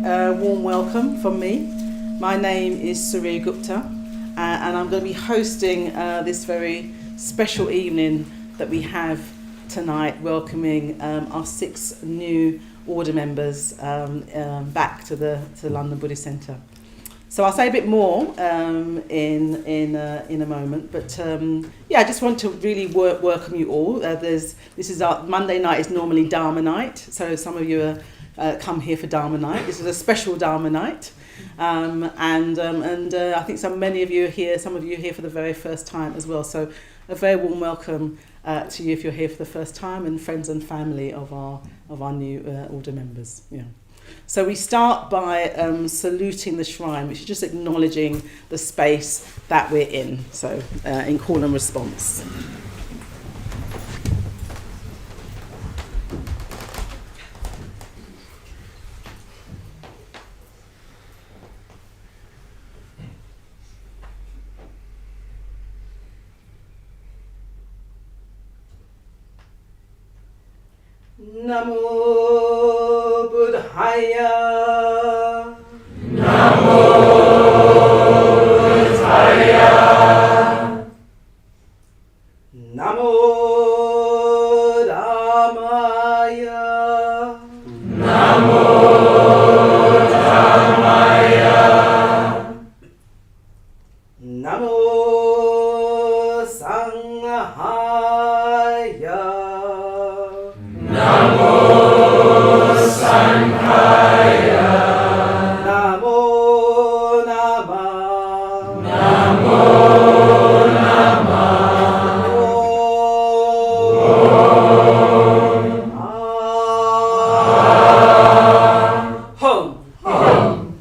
warm welcome from me. My name is Surya Gupta, and I'm going to be hosting this very special evening that we have tonight, welcoming our 6 new order members back to the London Buddhist Centre. So I'll say a bit more in a moment, but I just want to really welcome you all. This is our Monday night is normally Dharma night, so some of you come here for Dharma night. This is a special Dharma night, and I think many of you are here. Some of you are here for the very first time as well. So a very warm welcome to you if you're here for the first time, and friends and family of our new order members. Yeah. So we start by saluting the shrine, which is just acknowledging the space that we're in. So in call and response. Namo Buddhaya. Namo Buddhaya. Namo Dhammaya. Namo Dhammaya. Namo Sanghaya. Namo Sanghaya. Namo Namah. Namo Namah. Om. Hum. Hum.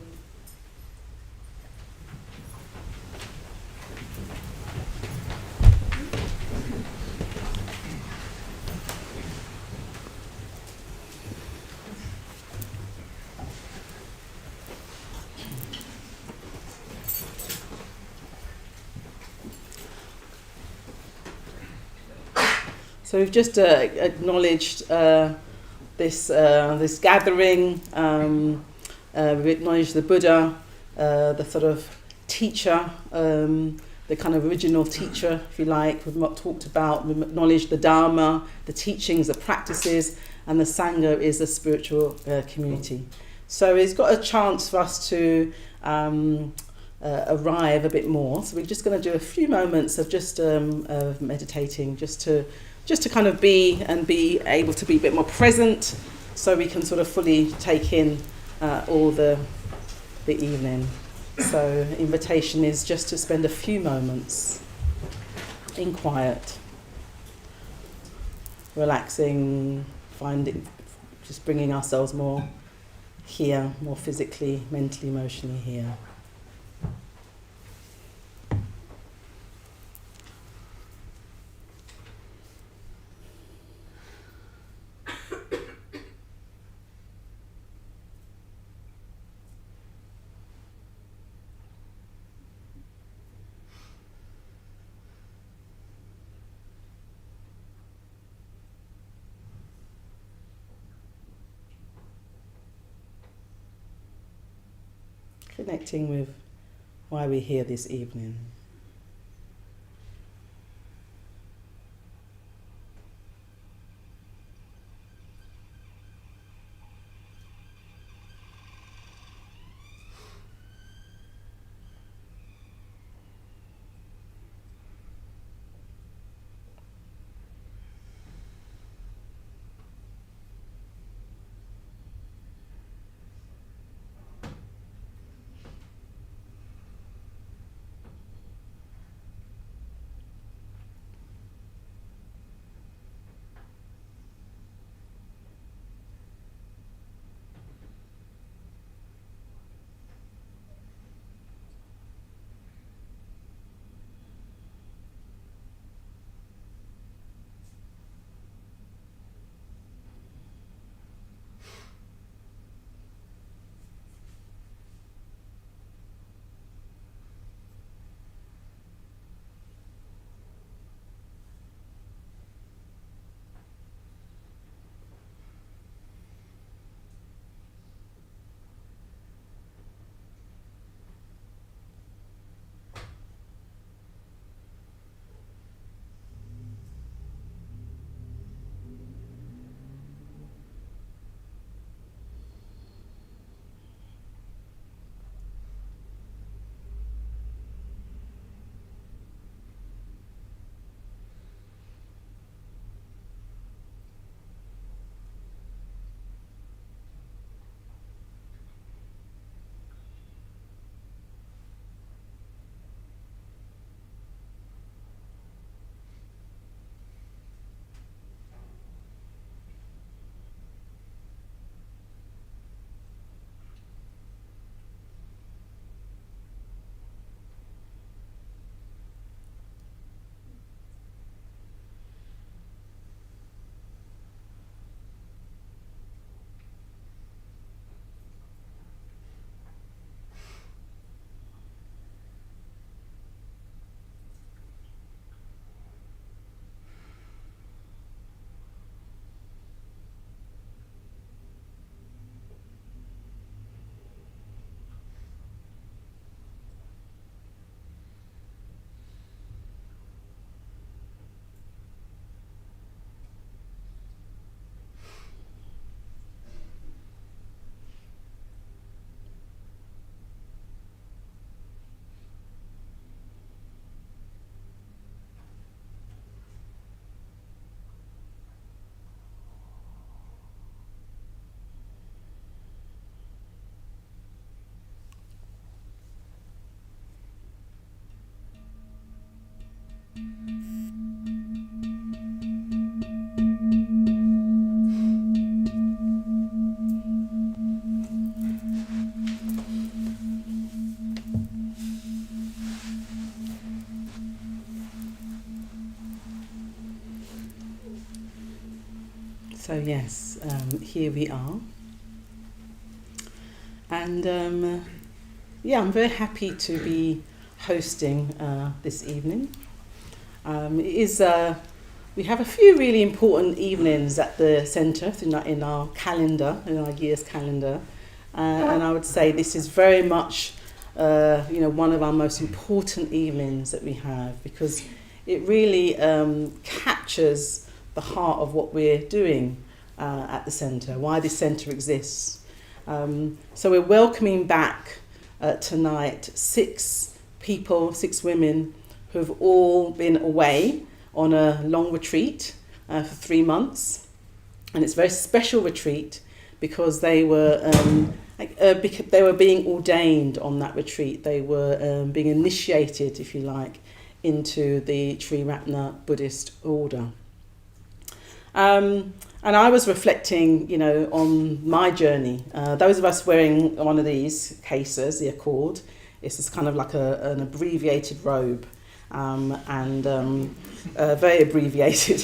So we've just acknowledged this gathering. We've acknowledged the Buddha, the sort of teacher, the kind of original teacher, if you like. We've talked about, we've acknowledged the Dharma, the teachings, the practices, and the Sangha is the spiritual community. So it's got a chance for us to arrive a bit more. So we're just going to do a few moments of just of meditating, just to kind of be able to be a bit more present, so we can sort of fully take in all the evening. So invitation is just to spend a few moments in quiet, relaxing, just bringing ourselves more here, more physically, mentally, emotionally here. Connecting with why we're here this evening. So yes, here we are. And I'm very happy to be hosting this evening. We have a few really important evenings at the centre in our calendar, in our year's calendar. And I would say this is very much one of our most important evenings that we have, because it really captures the heart of what we're doing at the centre, why this centre exists. So we're welcoming back tonight 6 women who have all been away on a long retreat for 3 months. And it's a very special retreat because they were being ordained on that retreat. They were being initiated, if you like, into the Triratna Buddhist Order. And I was reflecting, on my journey. Those of us wearing one of these cases, they're called, it's just kind of like an abbreviated robe, very abbreviated.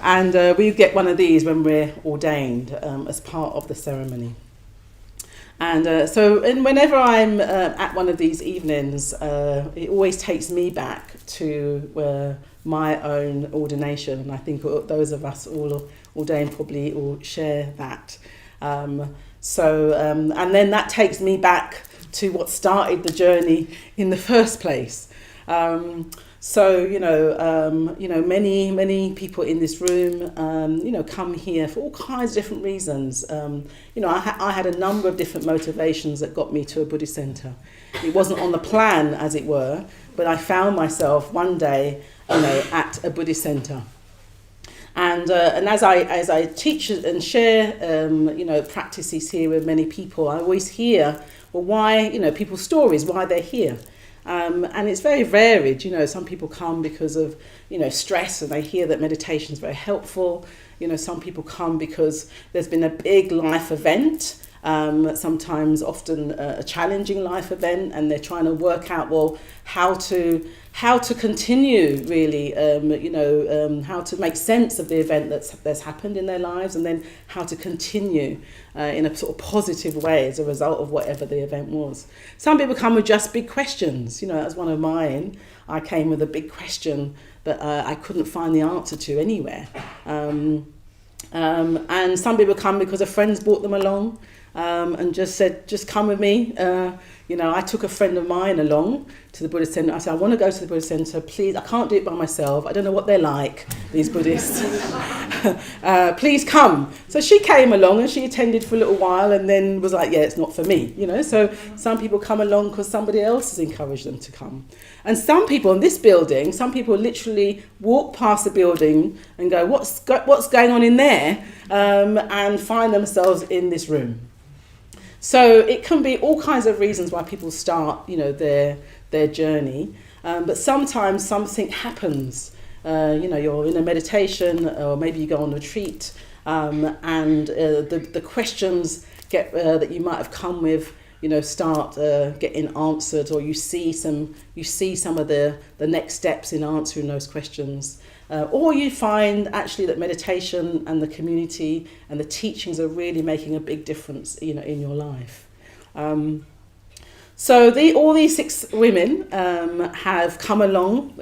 And we get one of these when we're ordained as part of the ceremony. And whenever I'm at one of these evenings, it always takes me back to my own ordination, and I think those of us all ordained probably all share that. And then that takes me back to what started the journey in the first place. Many people in this room, come here for all kinds of different reasons. I had a number of different motivations that got me to a Buddhist centre. It wasn't on the plan, as it were, but I found myself one day, at a Buddhist centre. And as I teach and share, practices here with many people, I always hear, well, why, people's stories, why they're here. And it's very varied. Some people come because of, stress, and they hear that meditation is very helpful. Some people come because there's been a big life event, sometimes often a challenging life event, and they're trying to work out, well, how to continue really, how to make sense of the event that's happened in their lives, and then how to continue in a sort of positive way as a result of whatever the event was. Some people come with just big questions. That was one of mine. I came with a big question that I couldn't find the answer to anywhere. And some people come because a friend's brought them along and just said, just come with me. I took a friend of mine along to the Buddhist centre. I said, I want to go to the Buddhist centre, please. I can't do it by myself. I don't know what they're like, these Buddhists. Please come. So she came along and she attended for a little while and then was like, yeah, it's not for me. So some people come along because somebody else has encouraged them to come. And some people in this building, some people literally walk past the building and go, what's going on in there? And find themselves in this room. So it can be all kinds of reasons why people start, their journey. But sometimes something happens. You're in a meditation, or maybe you go on a retreat, and the questions that you might have come with, start getting answered, or you see some of the next steps in answering those questions. Or you find actually that meditation and the community and the teachings are really making a big difference, in your life. All these 6 women have come along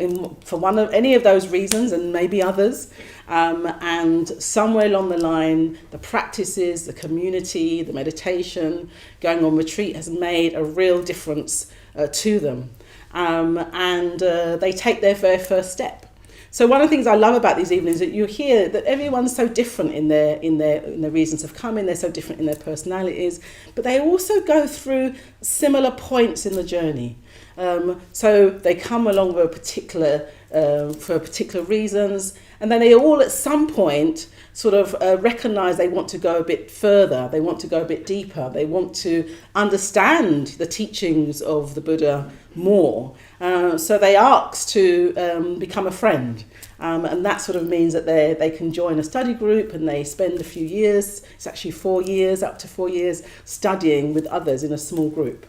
for any of those reasons, and maybe others. And somewhere along the line, the practices, the community, the meditation, going on retreat has made a real difference to them. And they take their very first step. So one of the things I love about these evenings is that you hear that everyone's so different in their reasons of coming. They're so different in their personalities, but they also go through similar points in the journey. So they come along for particular reasons, and then they all at some point sort of recognise they want to go a bit further. They want to go a bit deeper. They want to understand the teachings of the Buddha more. So they ask to become a friend. And that sort of means that they can join a study group, and they spend a few years, it's actually 4 years, up to 4 years, studying with others in a small group.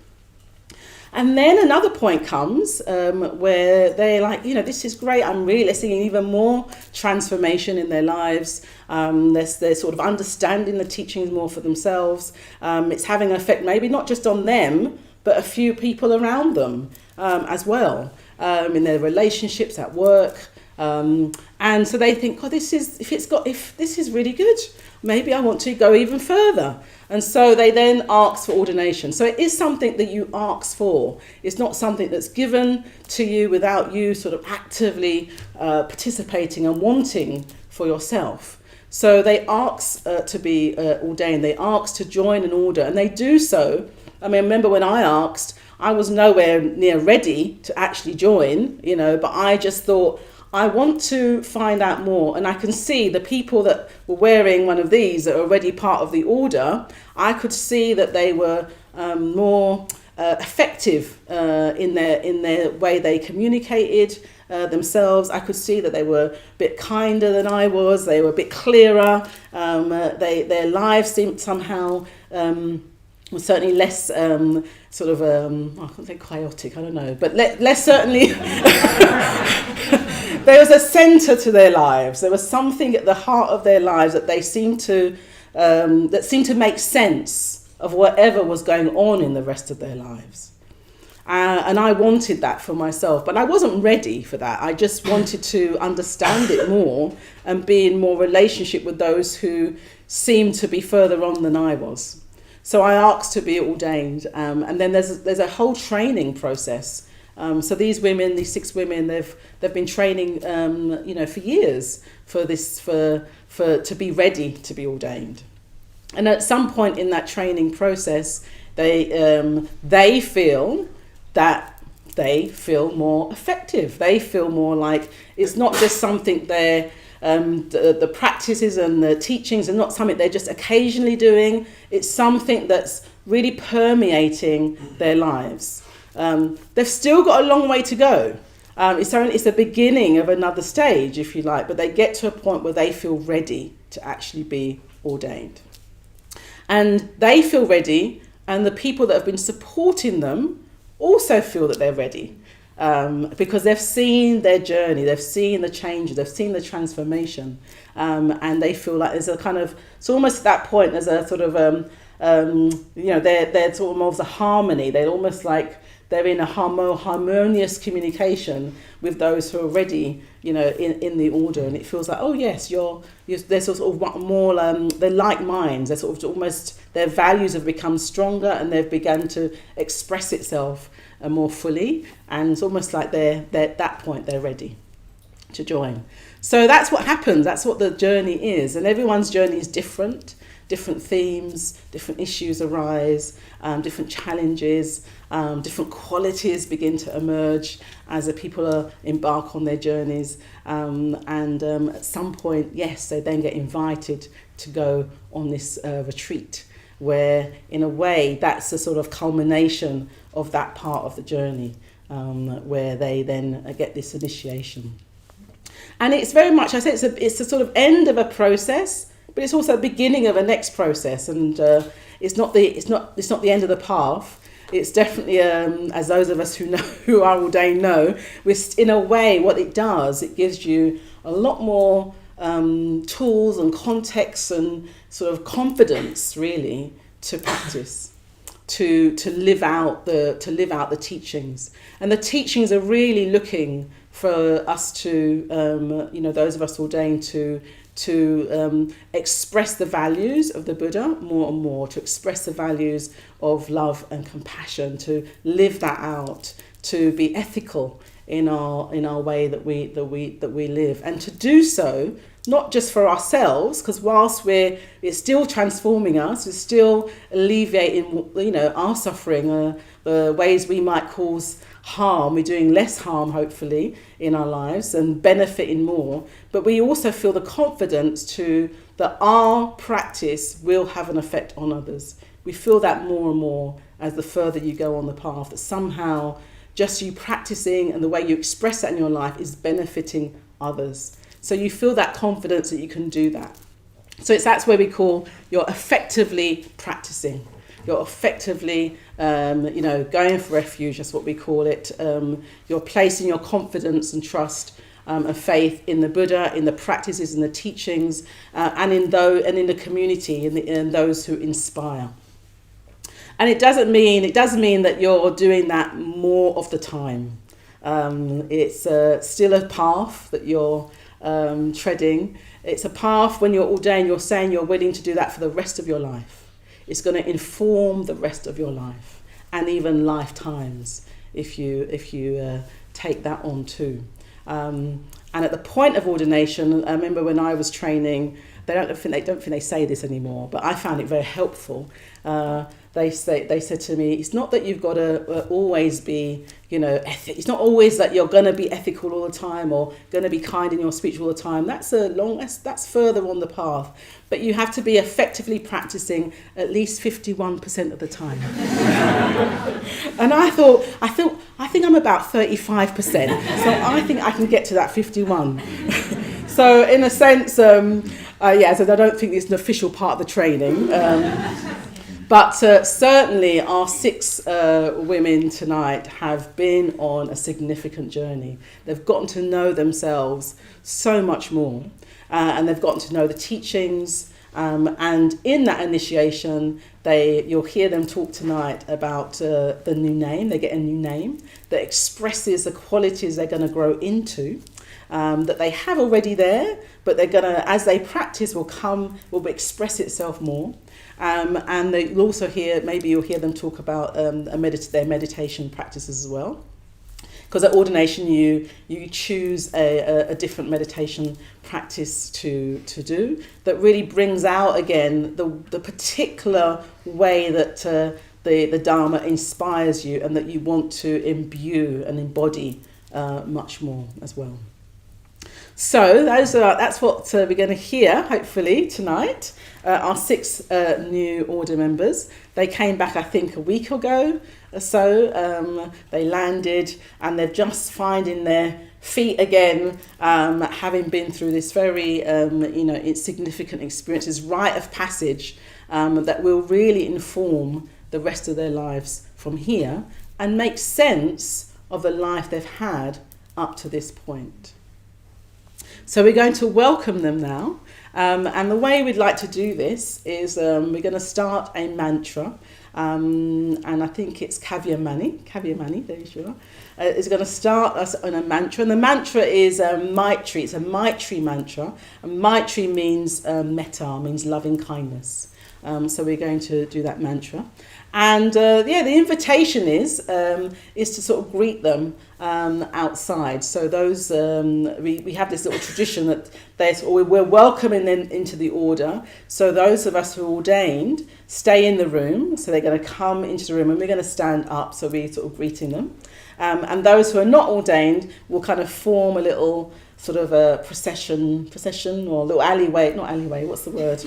And then another point comes where they're like, this is great. I'm really seeing even more transformation in their lives. They're sort of understanding the teachings more for themselves. It's having an effect maybe not just on them, but a few people around them as well, in their relationships at work. And so they think, if this is really good, maybe I want to go even further. And so they then ask for ordination. So it is something that you ask for. It's not something that's given to you without you sort of actively participating and wanting for yourself. So they ask to be ordained. They ask to join an order, and they do so. I mean, I remember when I asked, I was nowhere near ready to actually join, but I just thought, I want to find out more. And I can see the people that were wearing one of these that are already part of the order, I could see that they were more effective in their way they communicated themselves. I could see that they were a bit kinder than I was. They were a bit clearer. Their lives seemed somehow was certainly less I can't say chaotic, I don't know, but less certainly. There was a centre to their lives. There was something at the heart of their lives that they seemed to make sense of whatever was going on in the rest of their lives. And I wanted that for myself, but I wasn't ready for that. I just wanted to understand it more and be in more relationship with those who seemed to be further on than I was. So I asked to be ordained, and then there's a whole training process. So these 6 women, they've been training, for years to be ready to be ordained. And at some point in that training process, they feel that they feel more effective. They feel more like it's not just something the practices and the teachings are not something they're just occasionally doing. It's something that's really permeating their lives. They've still got a long way to go. It's the beginning of another stage, if you like, but they get to a point where they feel ready to actually be ordained. And they feel ready, and the people that have been supporting them also feel that they're ready. Because they've seen their journey, they've seen the changes, they've seen the transformation, and they feel like there's a kind of, it's almost at that point there's a sort of, they're sort of almost a harmony. They're almost like they're in a harmonious communication with those who are ready, in the order, and it feels like, oh yes, they're sort of more, they're like minds. They're sort of almost, their values have become stronger, and they've begun to express itself more fully, and it's almost like they're at that point they're ready to join. So that's what happens. That's what the journey is, and everyone's journey is different. Different themes, different issues arise, different challenges, different qualities begin to emerge as the people embark on their journeys. At some point, yes, they then get invited to go on this retreat, where in a way that's the sort of culmination of that part of the journey, where they then get this initiation. And it's very much, I say, it's a sort of end of a process, but it's also the beginning of a next process, and it's not the end of the path. It's definitely, as those of us who are ordained know, in a way what it does, it gives you a lot more tools and context and sort of confidence, really, to practice, to live out the teachings. And the teachings are really looking for us to, those of us ordained to express the values of the Buddha more and more, to express the values of love and compassion, to live that out, to be ethical in our way that we live, and to do so not just for ourselves, because whilst it's still transforming us, it's still alleviating our suffering, the ways we might cause harm, we're doing less harm hopefully in our lives and benefiting more, but we also feel the confidence that our practice will have an effect on others. We feel that more and more as the further you go on the path, that somehow just you practicing and the way you express that in your life is benefiting others. So you feel that confidence that you can do that. So that's where we call you're effectively practicing. You're effectively, going for refuge. That's what we call it. You're placing your confidence and trust and faith in the Buddha, in the practices and the teachings, and in the community, in those who inspire. And it does mean that you're doing that more of the time. It's still a path that you're treading. It's a path when you're ordained, you're saying you're willing to do that for the rest of your life. It's going to inform the rest of your life and even lifetimes if you take that on too. And at the point of ordination, I remember when I was training, they don't think they say this anymore, but I found it very helpful. They said to me, it's not that you've got to always be, it's not always that you're going to be ethical all the time or going to be kind in your speech all the time. That's further on the path. But you have to be effectively practicing at least 51% of the time. And I think I'm about 35%. So I think I can get to that 51. So in a sense, so I don't think it's an official part of the training. But certainly our 6 women tonight have been on a significant journey. They've gotten to know themselves so much more, and they've gotten to know the teachings. And in that initiation, you'll hear them talk tonight about the new name. They get a new name that expresses the qualities they're going to grow into, that they have already there, but they're going to, as they practice, will express itself more. And you'll also hear them talk about their meditation practices as well. Because at ordination, you choose a different meditation practice to do that really brings out again the particular way that the Dharma inspires you and that you want to imbue and embody much more as well. So that's what we're going to hear, hopefully, tonight. Our 6 new order members. They came back, I think, a week ago or so. They landed and they're just finding their feet again, having been through this very significant experiences, rite of passage, that will really inform the rest of their lives from here and make sense of the life they've had up to this point. So we're going to welcome them now. And the way we'd like to do this is we're going to start a mantra. And I think it's Kavyamani, there you are. Is going to start us on a mantra. And the mantra is Maitri. It's a Maitri mantra. And Maitri means metta, means loving kindness. So we're going to do that mantra. And the invitation is to sort of greet them outside. So those we have this little tradition that we're welcoming them into the order. So those of us who are ordained stay in the room. So they're going to come into the room and we're going to stand up. So we're sort of greeting them. And those who are not ordained will kind of form a little sort of a procession or a little alleyway. Not alleyway. What's the word?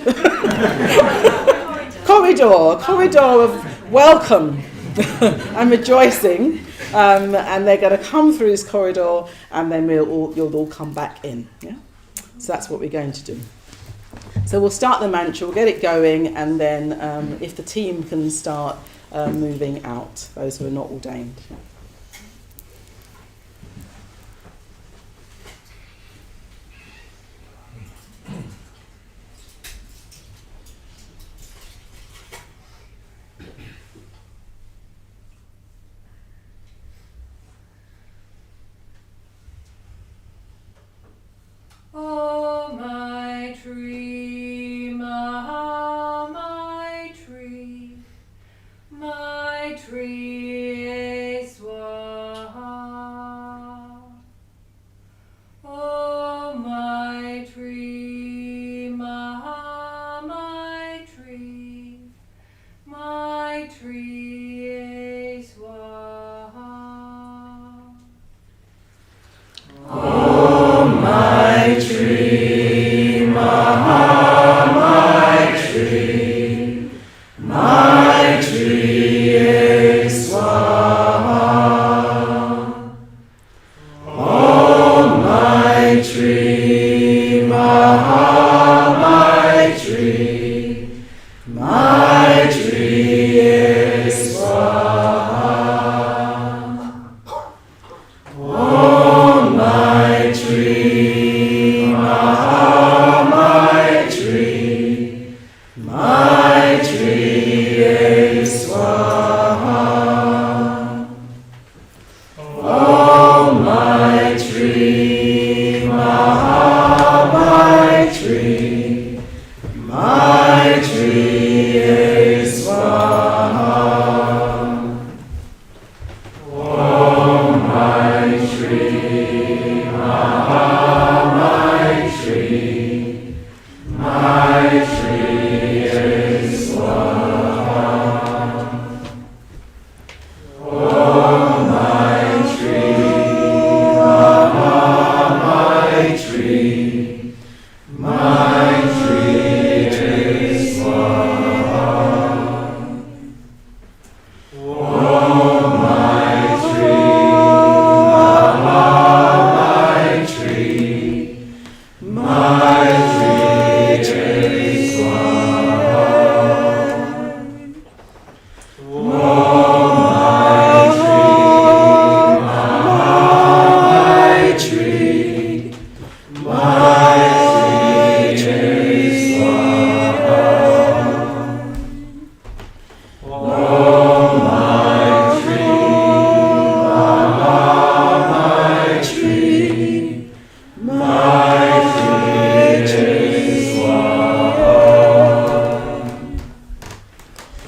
corridor of welcome and rejoicing, and they're going to come through this corridor, and then you'll all come back in. Yeah, so that's what we're going to do. So we'll start the mantra, we'll get it going, and then if the team can start moving out, those who are not ordained. Oh, my tree, my tree, ex-Ariane.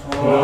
Oh,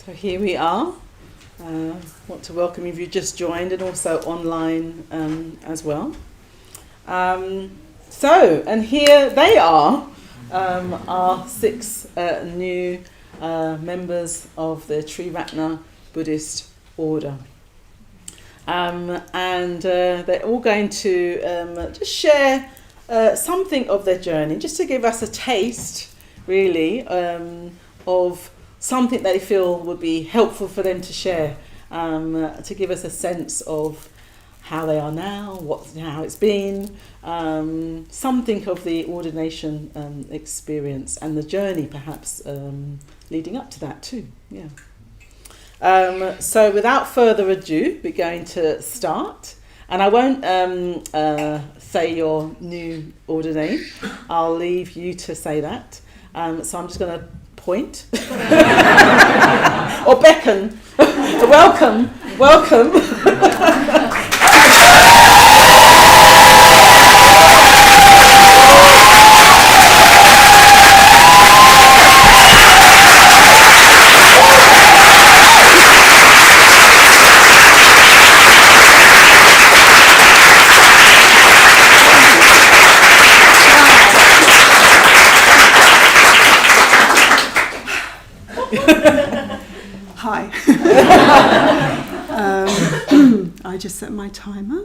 So here we are. Want to welcome you if you just joined, and also online as well. And here they are, our 6 new members of the Triratna Buddhist Order. And they're all going to just share something of their journey, just to give us a taste, really, of something they feel would be helpful for them to share, to give us a sense of how they are now, how it's been, something of the ordination experience and the journey perhaps leading up to that too. Yeah. So without further ado, we're going to start. And I won't say your new order name. I'll leave you to say that. So I'm just going to point or beckon. So welcome. Hi. I just set my timer.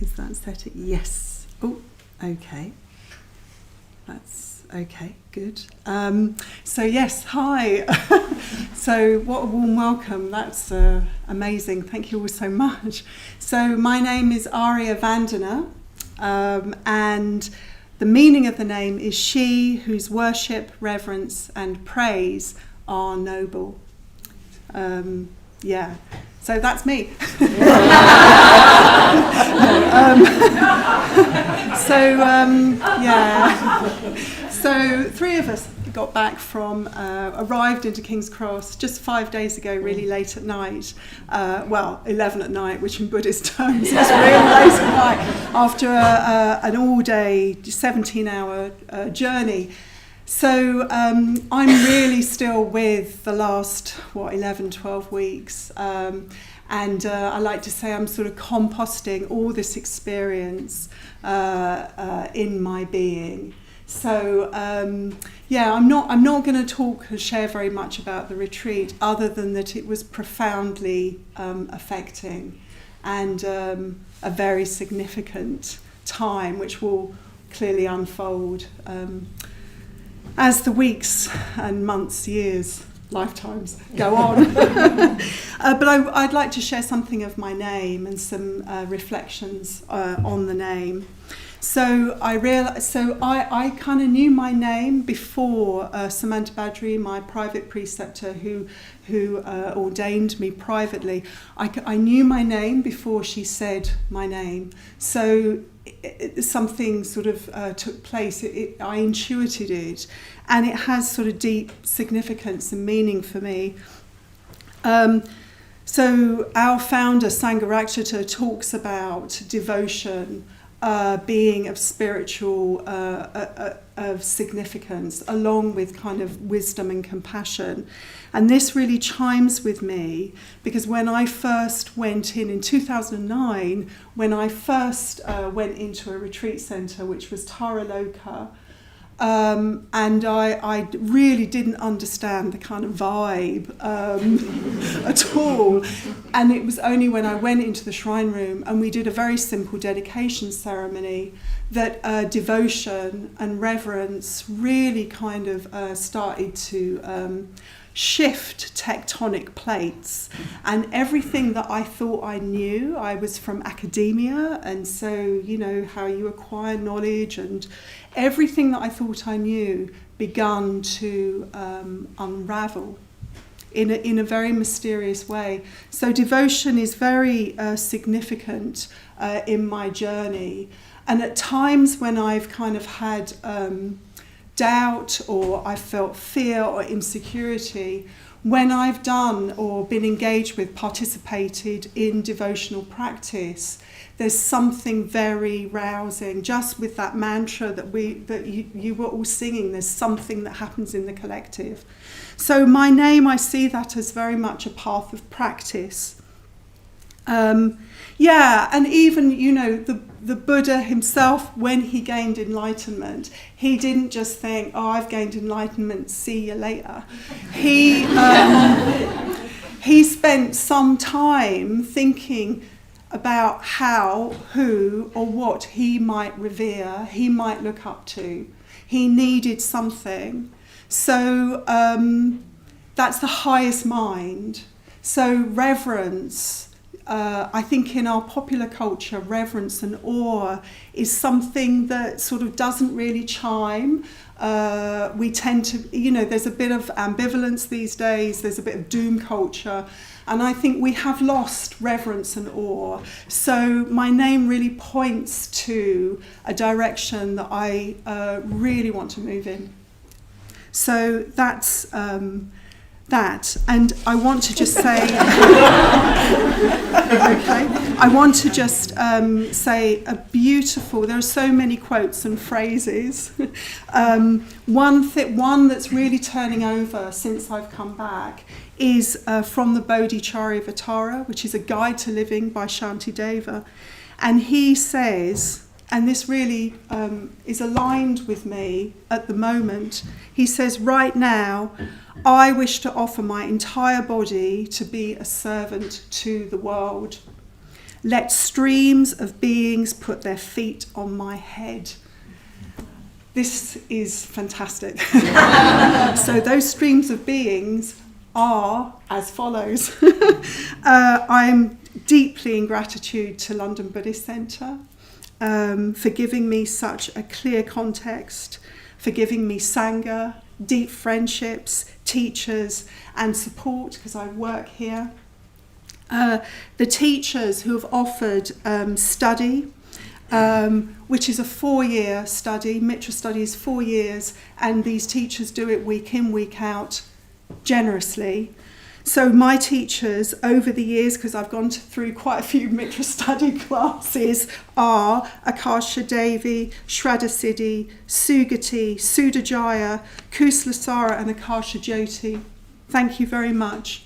Is that set? Yes. Oh, okay. That's okay. Good. So yes, hi. So what a warm welcome. That's amazing. Thank you all so much. So my name is Aria Vandana, and the meaning of the name is she whose worship, reverence and praise are noble. So that's me. So 3 of us got back from, arrived into King's Cross just 5 days ago, really late at night. 11 at night, which in Buddhist terms is really late at night, after an all-day, 17-hour journey. So I'm really still with the last, 11, 12 weeks. And I like to say I'm sort of composting all this experience in my being. So I'm not going to share very much about the retreat, other than that it was profoundly affecting and a very significant time, which will clearly unfold as the weeks and months, years, lifetimes go on. But I'd like to share something of my name and some reflections on the name. So I kind of knew my name before Samantha Badri, my private preceptor who ordained me privately. I knew my name before she said my name. So something sort of took place. I intuited it, and it has sort of deep significance and meaning for me. So our founder Sangharakshita talks about devotion being of spiritual of significance, along with kind of wisdom and compassion. And this really chimes with me, because when I first went in 2009, when I first went into a retreat centre, which was Taraloka, and I really didn't understand the kind of vibe at all. And it was only when I went into the shrine room and we did a very simple dedication ceremony that devotion and reverence really kind of started to shift tectonic plates. And everything that I thought I knew, I was from academia, and so, you know, how you acquire knowledge, and everything that I thought I knew begun to unravel in a very mysterious way. So devotion is very significant in my journey. And at times when I've kind of had doubt, or I felt fear or insecurity, when I've done or been engaged with, participated in devotional practice, there's something very rousing just with that mantra that you were all singing. There's something that happens in the collective. So my name, I see that as very much a path of practice. And even, the Buddha himself, when he gained enlightenment, he didn't just think, I've gained enlightenment, see you later. He spent some time thinking about how, who, or what he might revere, he might look up to. He needed something. So that's the highest mind. So reverence, I think in our popular culture, reverence and awe is something that sort of doesn't really chime. We tend to, there's a bit of ambivalence these days, there's a bit of doom culture, and I think we have lost reverence and awe. So my name really points to a direction that I really want to move in. So that's that, and I want to just say, I want to just say a beautiful, there are so many quotes and phrases. One that's really turning over since I've come back is from the Bodhicharyavatara, which is a guide to living by Shantideva. And he says, and this really is aligned with me at the moment, he says, right now, I wish to offer my entire body to be a servant to the world. Let streams of beings put their feet on my head. This is fantastic. So those streams of beings are as follows. I'm deeply in gratitude to London Buddhist Centre for giving me such a clear context, for giving me Sangha, deep friendships, teachers and support because I work here. The teachers who have offered study, which is a 4-year study. Mitra study is 4 years, and these teachers do it week in, week out, generously. So my teachers over the years, because I've gone through quite a few Mitra study classes, are Akasha Devi, Shraddha Siddhi, Sugati, Sudajaya, Kuslasara and Akasha Jyoti. Thank you very much.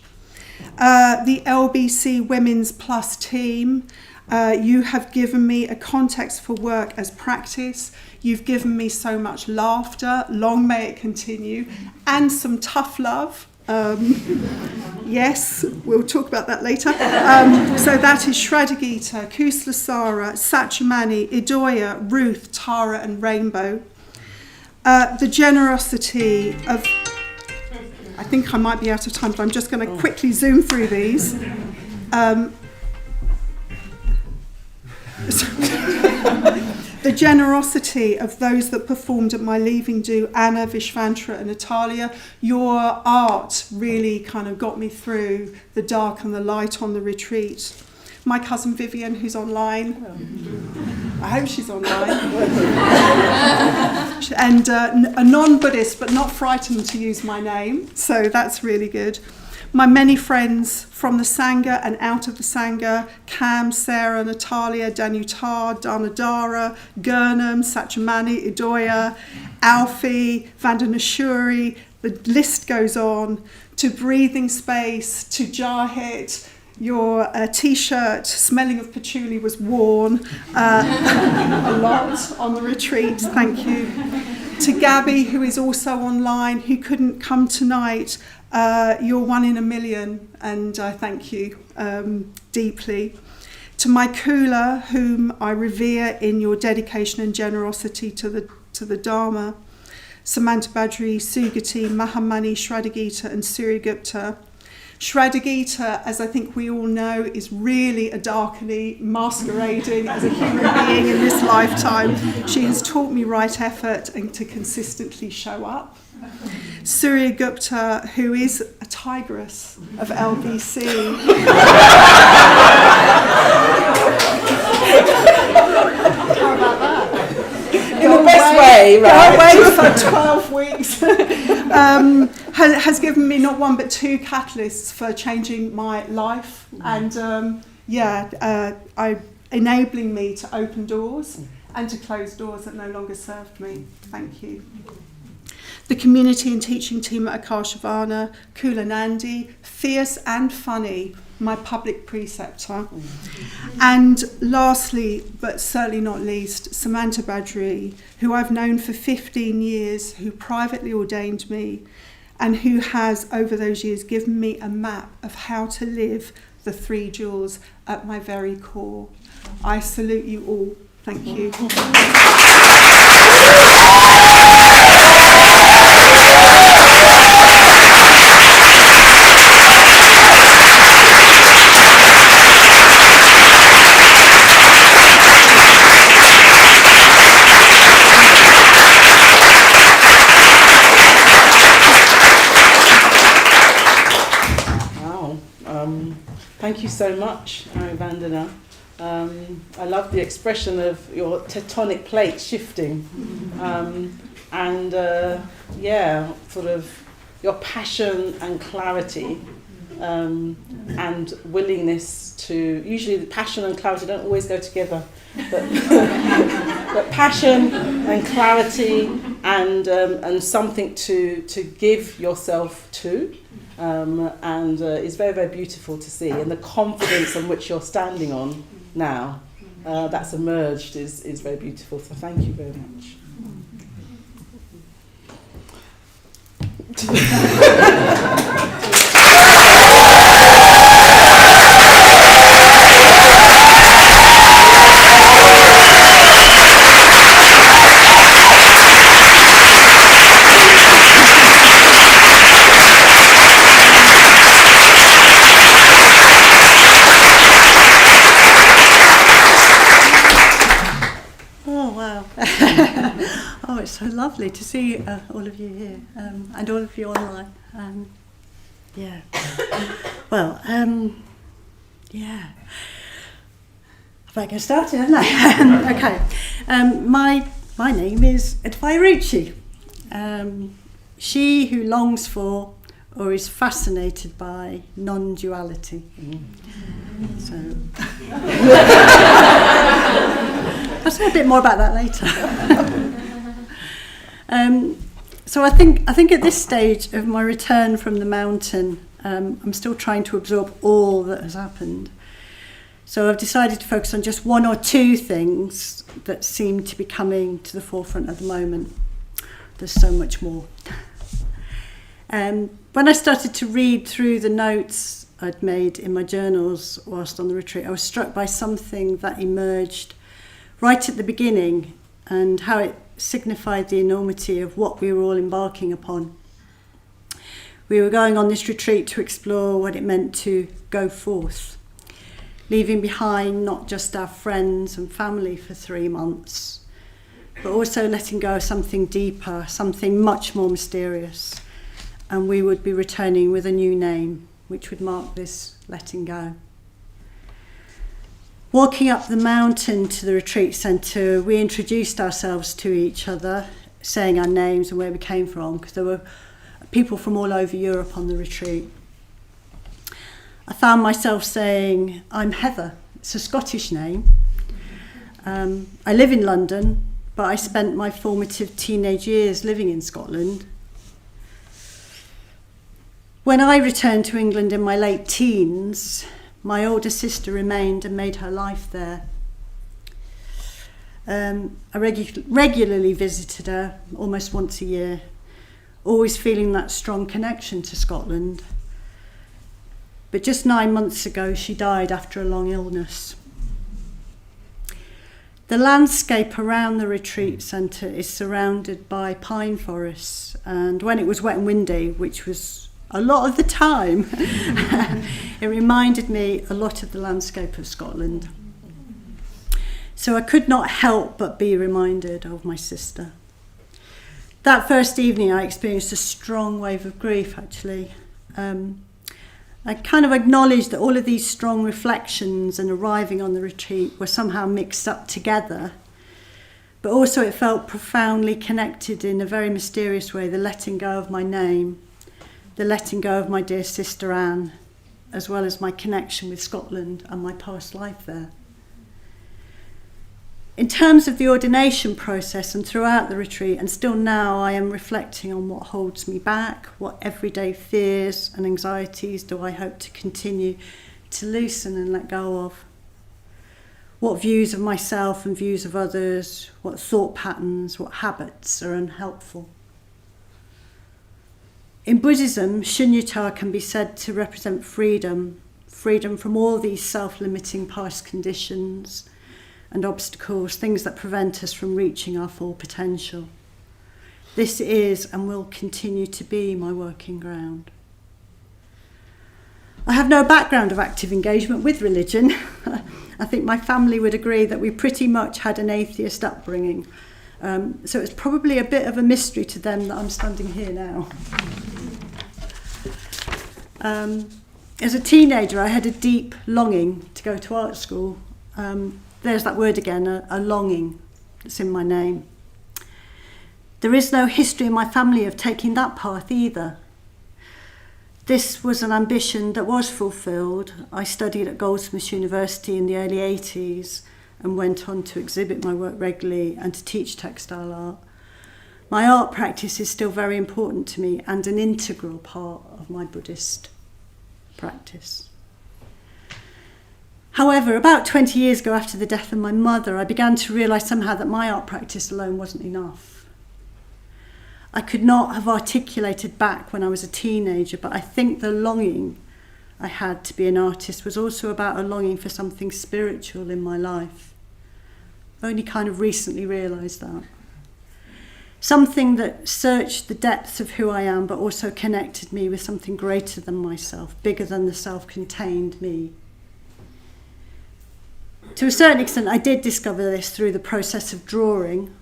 The LBC Women's Plus team, you have given me a context for work as practice. You've given me so much laughter, long may it continue, and some tough love. Yes, we'll talk about that later. So that is Shraddha Gita, Kuslasara, Satchamani, Idoya, Ruth, Tara and Rainbow. The generosity of... I think I might be out of time, but I'm just going to quickly zoom through these. The generosity of those that performed at my leaving do, Anna, Vishvantra and Natalia. Your art really kind of got me through the dark and the light on the retreat. My cousin Vivian, who's online. I hope she's online. And a non-Buddhist, but not frightened to use my name. So that's really good. My many friends from the Sangha and out of the Sangha, Cam, Sarah, Natalia, Danutar, Danadara, Gurnham, Satchamani, Idoya, Alfie, Vandanashuri, the list goes on, to Breathing Space, to Jahit. Your T-shirt, smelling of patchouli, was worn a lot on the retreat. Thank you. To Gabby, who is also online, who couldn't come tonight, you're 1 in a million, and I thank you deeply. To my Kula, whom I revere in your dedication and generosity to the Dharma, Samantha Badri, Sugati, Mahamani, Shraddha Gita and Surya Gupta. Shraddha Gita, as I think we all know, is really a darkly masquerading as a human being in this lifetime. She has taught me right effort and to consistently show up. Surya Gupta, who is a tigress of LBC. How about that? In the best way, right? Go away for 12 weeks. has given me not one but two catalysts for changing my life, and enabling me to open doors and to close doors that no longer served me. Thank you. The community and teaching team at Akashavana, Kula Nandi, fierce and funny, my public preceptor. And lastly, but certainly not least, Samantha Badri, who I've known for 15 years, who privately ordained me, and who has, over those years, given me a map of how to live the three jewels at my very core. I salute you all. Thank you. Thank you so much, Vandana. I love the expression of your tectonic plates shifting, sort of your passion and clarity, and willingness to. Usually, the passion and clarity don't always go together, but but passion and clarity and something to give yourself to. It's very, very beautiful to see, and the confidence on which you're standing on now that's emerged is very beautiful, so thank you very much. Oh, it's so lovely to see all of you here and all of you online. I better get started, haven't I? Okay. My name is Edvira. She who longs for or is fascinated by non-duality. So I'll say a bit more about that later. So I think at this stage of my return from the mountain, I'm still trying to absorb all that has happened. So I've decided to focus on just one or two things that seem to be coming to the forefront at the moment. There's so much more. When I started to read through the notes I'd made in my journals whilst on the retreat, I was struck by something that emerged right at the beginning and how it signified the enormity of what we were all embarking upon. We were going on this retreat to explore what it meant to go forth, leaving behind not just our friends and family for 3 months, but also letting go of something deeper, something much more mysterious. And we would be returning with a new name, which would mark this letting go. Walking up the mountain to the retreat centre, we introduced ourselves to each other, saying our names and where we came from, because there were people from all over Europe on the retreat. I found myself saying, I'm Heather. It's a Scottish name. I live in London, but I spent my formative teenage years living in Scotland. When I returned to England in my late teens, my older sister remained and made her life there. I regularly visited her, almost once a year, always feeling that strong connection to Scotland. But just 9 months ago, she died after a long illness. The landscape around the retreat centre is surrounded by pine forests, and when it was wet and windy, which was a lot of the time, it reminded me a lot of the landscape of Scotland. So I could not help but be reminded of my sister. That first evening I experienced a strong wave of grief, actually. I kind of acknowledged that all of these strong reflections and arriving on the retreat were somehow mixed up together, but also it felt profoundly connected in a very mysterious way, the letting go of my name, the letting go of my dear sister Anne, as well as my connection with Scotland and my past life there. In terms of the ordination process and throughout the retreat, and still now, I am reflecting on what holds me back, what everyday fears and anxieties do I hope to continue to loosen and let go of. What views of myself and views of others, what thought patterns, what habits are unhelpful. In Buddhism, Shunyata can be said to represent freedom, freedom from all these self-limiting past conditions and obstacles, things that prevent us from reaching our full potential. This is and will continue to be my working ground. I have no background of active engagement with religion. I think my family would agree that we pretty much had an atheist upbringing. So it's probably a bit of a mystery to them that I'm standing here now. As a teenager, I had a deep longing to go to art school. There's that word again, a longing that's in my name. There is no history in my family of taking that path either. This was an ambition that was fulfilled. I studied at Goldsmiths University in the early 80s and went on to exhibit my work regularly and to teach textile art. My art practice is still very important to me and an integral part of my Buddhist practice. However, about 20 years ago, after the death of my mother, I began to realise somehow that my art practice alone wasn't enough. I could not have articulated back when I was a teenager, but I think the longing I had to be an artist was also about a longing for something spiritual in my life. I've only kind of recently realised that. Something that searched the depths of who I am, but also connected me with something greater than myself, bigger than the self-contained me. To a certain extent, I did discover this through the process of drawing,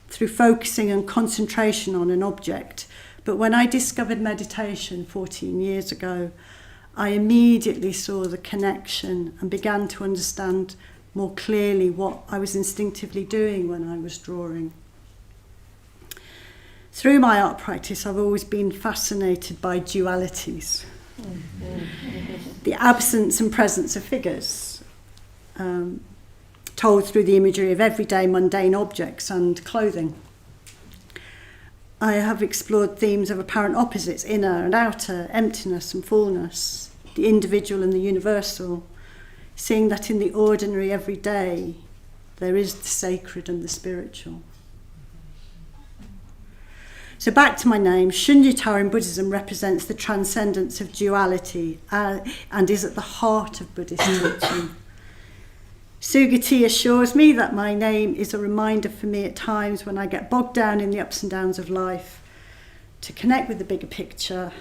through focusing and concentration on an object. But when I discovered meditation 14 years ago, I immediately saw the connection and began to understand more clearly what I was instinctively doing when I was drawing. Through my art practice, I've always been fascinated by dualities, the absence and presence of figures, told through the imagery of everyday mundane objects and clothing. I have explored themes of apparent opposites, inner and outer, emptiness and fullness, the individual and the universal, seeing that in the ordinary everyday there is the sacred and the spiritual. So back to my name, Shunyata in Buddhism represents the transcendence of duality and is at the heart of Buddhist teaching. Sugati assures me that my name is a reminder for me at times when I get bogged down in the ups and downs of life to connect with the bigger picture,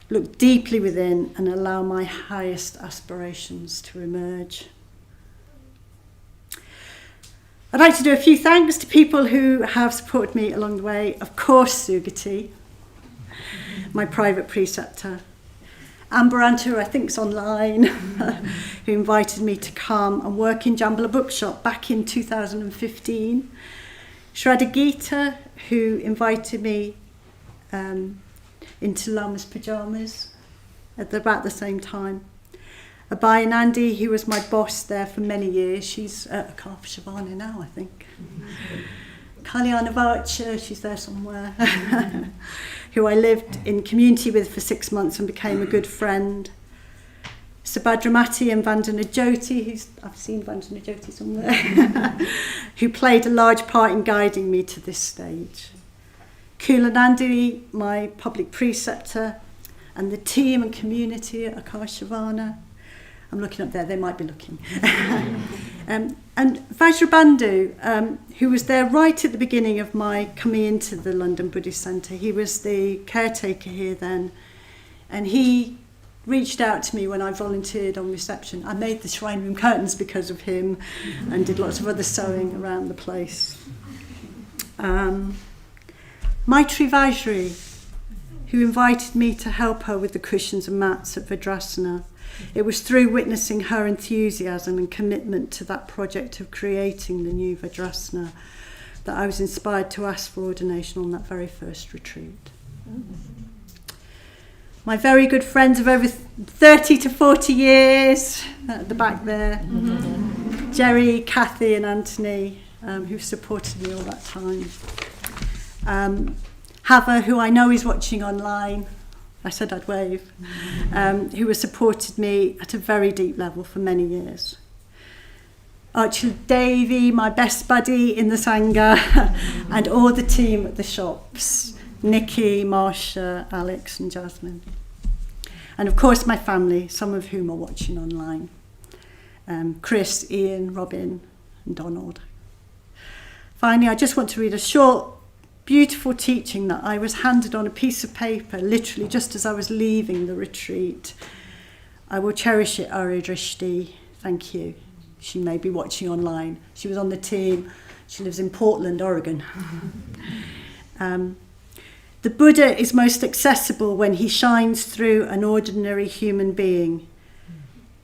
look deeply within and allow my highest aspirations to emerge. I'd like to do a few thanks to people who have supported me along the way. Of course, Sugati, my private preceptor. Amberant, who I think is online, who invited me to come and work in Jambala Bookshop back in 2015. Shraddha Gita, who invited me into Lama's pyjamas at about the same time. Abhay Nandi, who was my boss there for many years. She's at Shavana now, I think. Kalyana Vacha, she's there somewhere, who I lived in community with for 6 months and became a good friend. Subhadramati and Vandana Jyoti, I've seen Vandana Jyoti somewhere, who played a large part in guiding me to this stage. Kulanandi, my public preceptor, and the team and community at Akashavana. I'm looking up there, they might be looking. And Vajrabandhu, who was there right at the beginning of my coming into the London Buddhist Centre. He was the caretaker here then, and he reached out to me when I volunteered on reception. I made the shrine room curtains because of him and did lots of other sewing around the place. Maitri Vajri, who invited me to help her with the cushions and mats at Vajrasana. It was through witnessing her enthusiasm and commitment to that project of creating the new Vajrasana that I was inspired to ask for ordination on that very first retreat. my very good friends of over 30 to 40 years, at the back there, Jerry, Kathy and Anthony, who've supported me all that time. Hava, who I know is watching online, I said I'd wave, who has supported me at a very deep level for many years. Archie Davey, my best buddy in the Sangha, and all the team at the shops, Nikki, Marsha, Alex and Jasmine. And of course my family, some of whom are watching online. Chris, Ian, Robin and Donald. Finally, I just want to read a short, beautiful teaching that I was handed on a piece of paper, literally just as I was leaving the retreat. I will cherish it, Ari Drishti. Thank you. She may be watching online. She was on the team. She lives in Portland, Oregon. The Buddha is most accessible when he shines through an ordinary human being.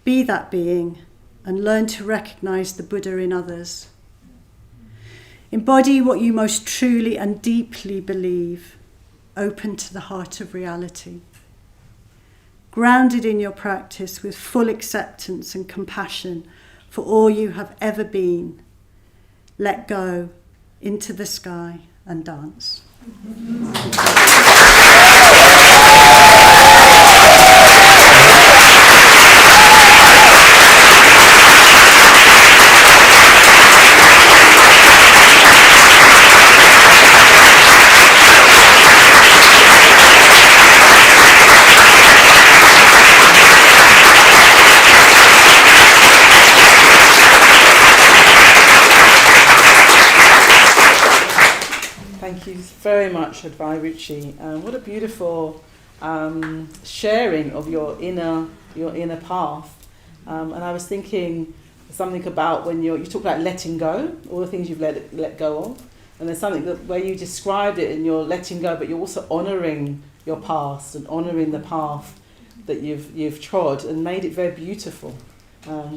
Be that being and learn to recognize the Buddha in others. Embody what you most truly and deeply believe, open to the heart of reality. Grounded in your practice with full acceptance and compassion for all you have ever been, let go into the sky and dance. Thank you very much, Advai Ruchi. What a beautiful sharing of your inner path. And I was thinking something about when you talk about letting go, all the things you've let go of, and there's something where you described it in your letting go, but you're also honouring your past and honouring the path that you've trod and made it very beautiful.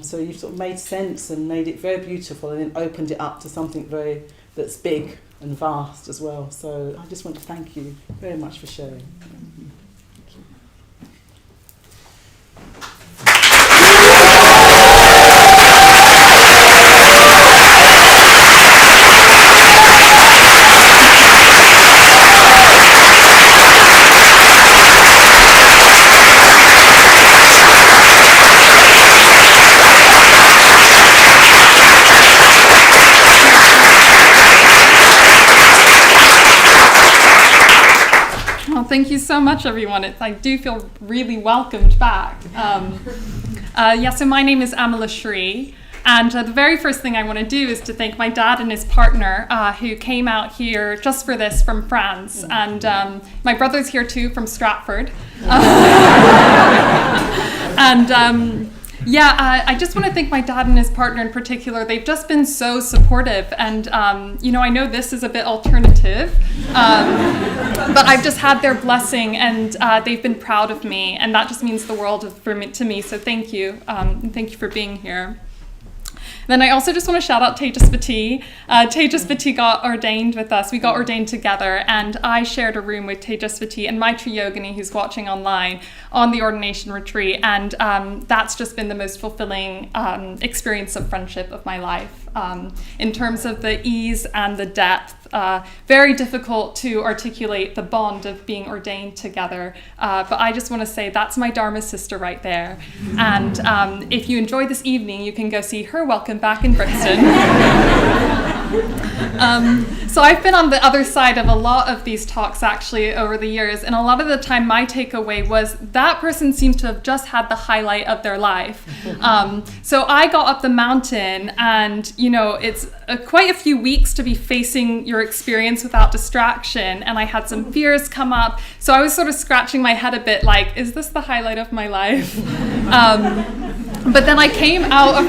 So you've sort of made sense and made it very beautiful, and then opened it up to something that's big and vast as well. So I just want to thank you very much for sharing. Thank you so much, everyone. I do feel really welcomed back. So my name is Amala Shri, and the very first thing I want to do is to thank my dad and his partner who came out here just for this from France, and my brother's here too from Stratford. I just want to thank my dad and his partner in particular. They've just been so supportive, and I know this is a bit alternative, but I've just had their blessing, and they've been proud of me, and that just means the world to me. So thank you, and thank you for being here. Then I also just want to shout out Tejasvati. Tejasvati got ordained with us. We got ordained together, and I shared a room with Tejasvati and Maitri Yogini, who's watching online, on the ordination retreat, and that's just been the most fulfilling experience of friendship of my life. In terms of the ease and the depth, very difficult to articulate the bond of being ordained together, but I just want to say that's my Dharma sister right there. And if you enjoy this evening, you can go see her. Welcome back in Brixton. So I've been on the other side of a lot of these talks actually over the years, and a lot of the time my takeaway was that person seems to have just had the highlight of their life. So I got up the mountain, and it's quite a few weeks to be facing your experience without distraction, and I had some fears come up, so I was sort of scratching my head a bit like, is this the highlight of my life? But then I came out of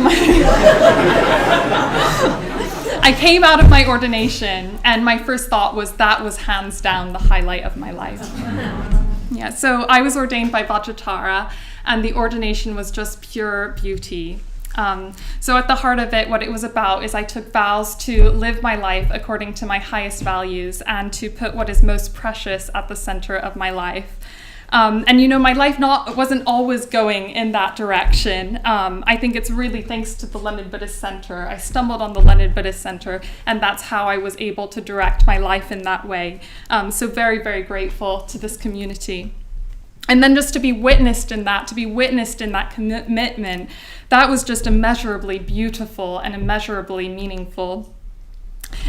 my ordination, and my first thought was that was hands down the highlight of my life. Yeah, so I was ordained by Vajratara, and the ordination was just pure beauty. So at the heart of it, what it was about is I took vows to live my life according to my highest values and to put what is most precious at the center of my life. And my life wasn't always going in that direction. I think it's really thanks to the London Buddhist Center. I stumbled on the London Buddhist Center, and that's how I was able to direct my life in that way. So very, very grateful to this community. And then just to be witnessed in that commitment, that was just immeasurably beautiful and immeasurably meaningful.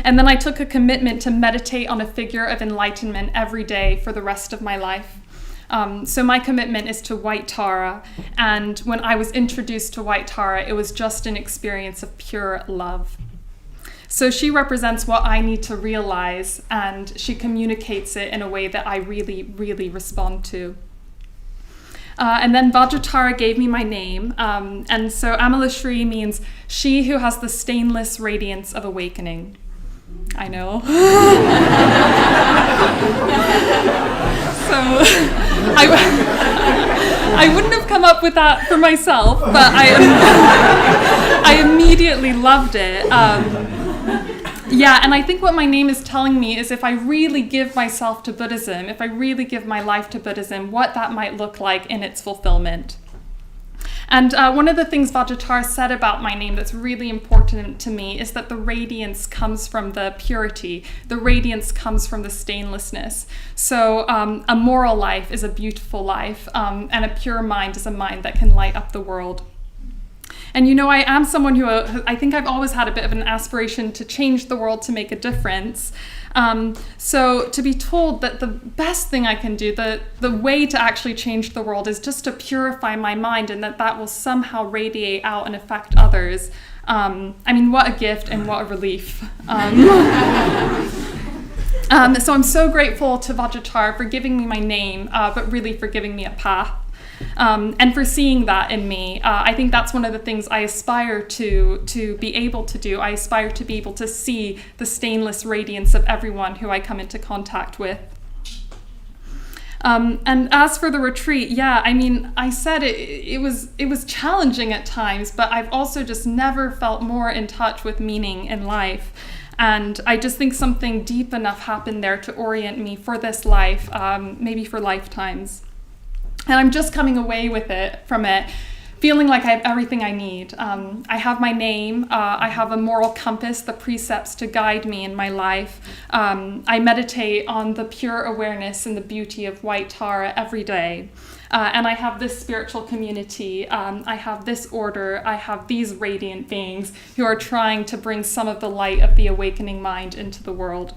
And then I took a commitment to meditate on a figure of enlightenment every day for the rest of my life. So my commitment is to White Tara, and when I was introduced to White Tara, it was just an experience of pure love. So she represents what I need to realize, and she communicates it in a way that I really, really respond to. And then Vajratara gave me my name, and so Amalashri means she who has the stainless radiance of awakening. I know. So I wouldn't have come up with that for myself, but I immediately loved it. And I think what my name is telling me is if I really give myself to Buddhism, if I really give my life to Buddhism, what that might look like in its fulfillment. And one of the things Vajratara said about my name that's really important to me is that the radiance comes from the purity. The radiance comes from the stainlessness. So a moral life is a beautiful life, and a pure mind is a mind that can light up the world. And I am someone who I think I've always had a bit of an aspiration to change the world, to make a difference. So to be told that the best thing I can do, the way to actually change the world is just to purify my mind, and that will somehow radiate out and affect others. What a gift and what a relief. So I'm so grateful to Vajratara for giving me my name, but really for giving me a path. And for seeing that in me. I think that's one of the things I aspire to be able to do. I aspire to be able to see the stainless radiance of everyone who I come into contact with. And as for the retreat, I said it was challenging at times, but I've also just never felt more in touch with meaning in life. And I just think something deep enough happened there to orient me for this life, maybe for lifetimes. And I'm just coming away from it, feeling like I have everything I need. I have my name, I have a moral compass, the precepts to guide me in my life. I meditate on the pure awareness and the beauty of White Tara every day. And I have this spiritual community, I have this order, I have these radiant beings who are trying to bring some of the light of the awakening mind into the world.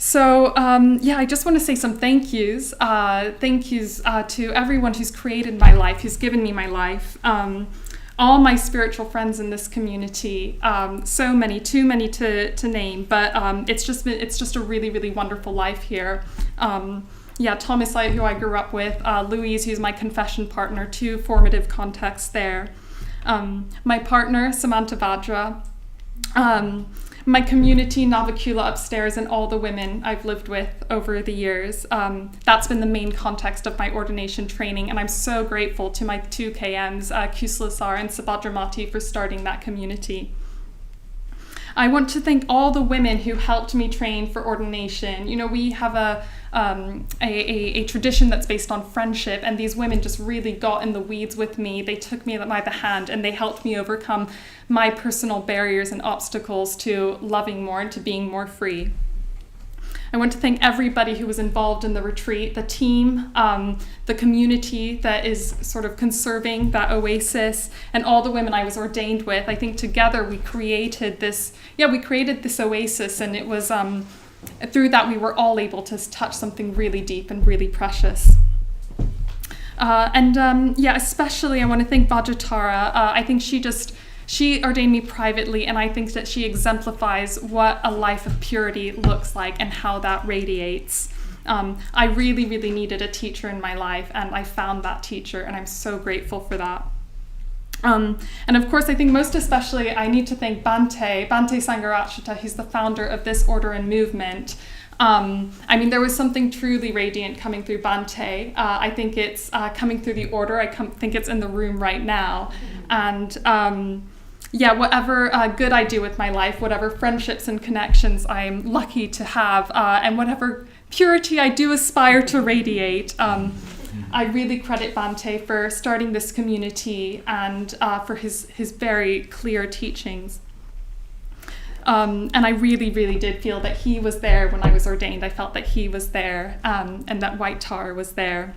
So, I just want to say some thank yous. Thank yous to everyone who's created my life, who's given me my life. All my spiritual friends in this community, so many, too many to name, but it's just a really, really wonderful life here. Thomas, who I grew up with, Louise, who's my confession partner, two formative contexts there. My partner, Samantha Vajra. My community, Navakula upstairs, and all the women I've lived with over the years. That's been the main context of my ordination training, and I'm so grateful to my two KMs, Kuslasar and Sabadramati, for starting that community. I want to thank all the women who helped me train for ordination. We have a tradition that's based on friendship, and these women just really got in the weeds with me. They took me by the hand, and they helped me overcome my personal barriers and obstacles to loving more and to being more free. I want to thank everybody who was involved in the retreat, the team, the community that is sort of conserving that oasis, and all the women I was ordained with. I think together we created this oasis, and it was through that we were all able to touch something really deep and really precious. Especially I want to thank Vajratara. I think she ordained me privately, and I think that she exemplifies what a life of purity looks like and how that radiates. I really, really needed a teacher in my life, and I found that teacher, and I'm so grateful for that. And of course, I think most especially I need to thank Bhante Sangharachita, who's the founder of this order and movement. There was something truly radiant coming through Bhante. I think it's coming through the order. I think it's in the room right now. And whatever good I do with my life, whatever friendships and connections I'm lucky to have, and whatever purity I do aspire to radiate. I really credit Bhante for starting this community and for his very clear teachings. And I really, really did feel that he was there when I was ordained. I felt that he was there and that white tar was there.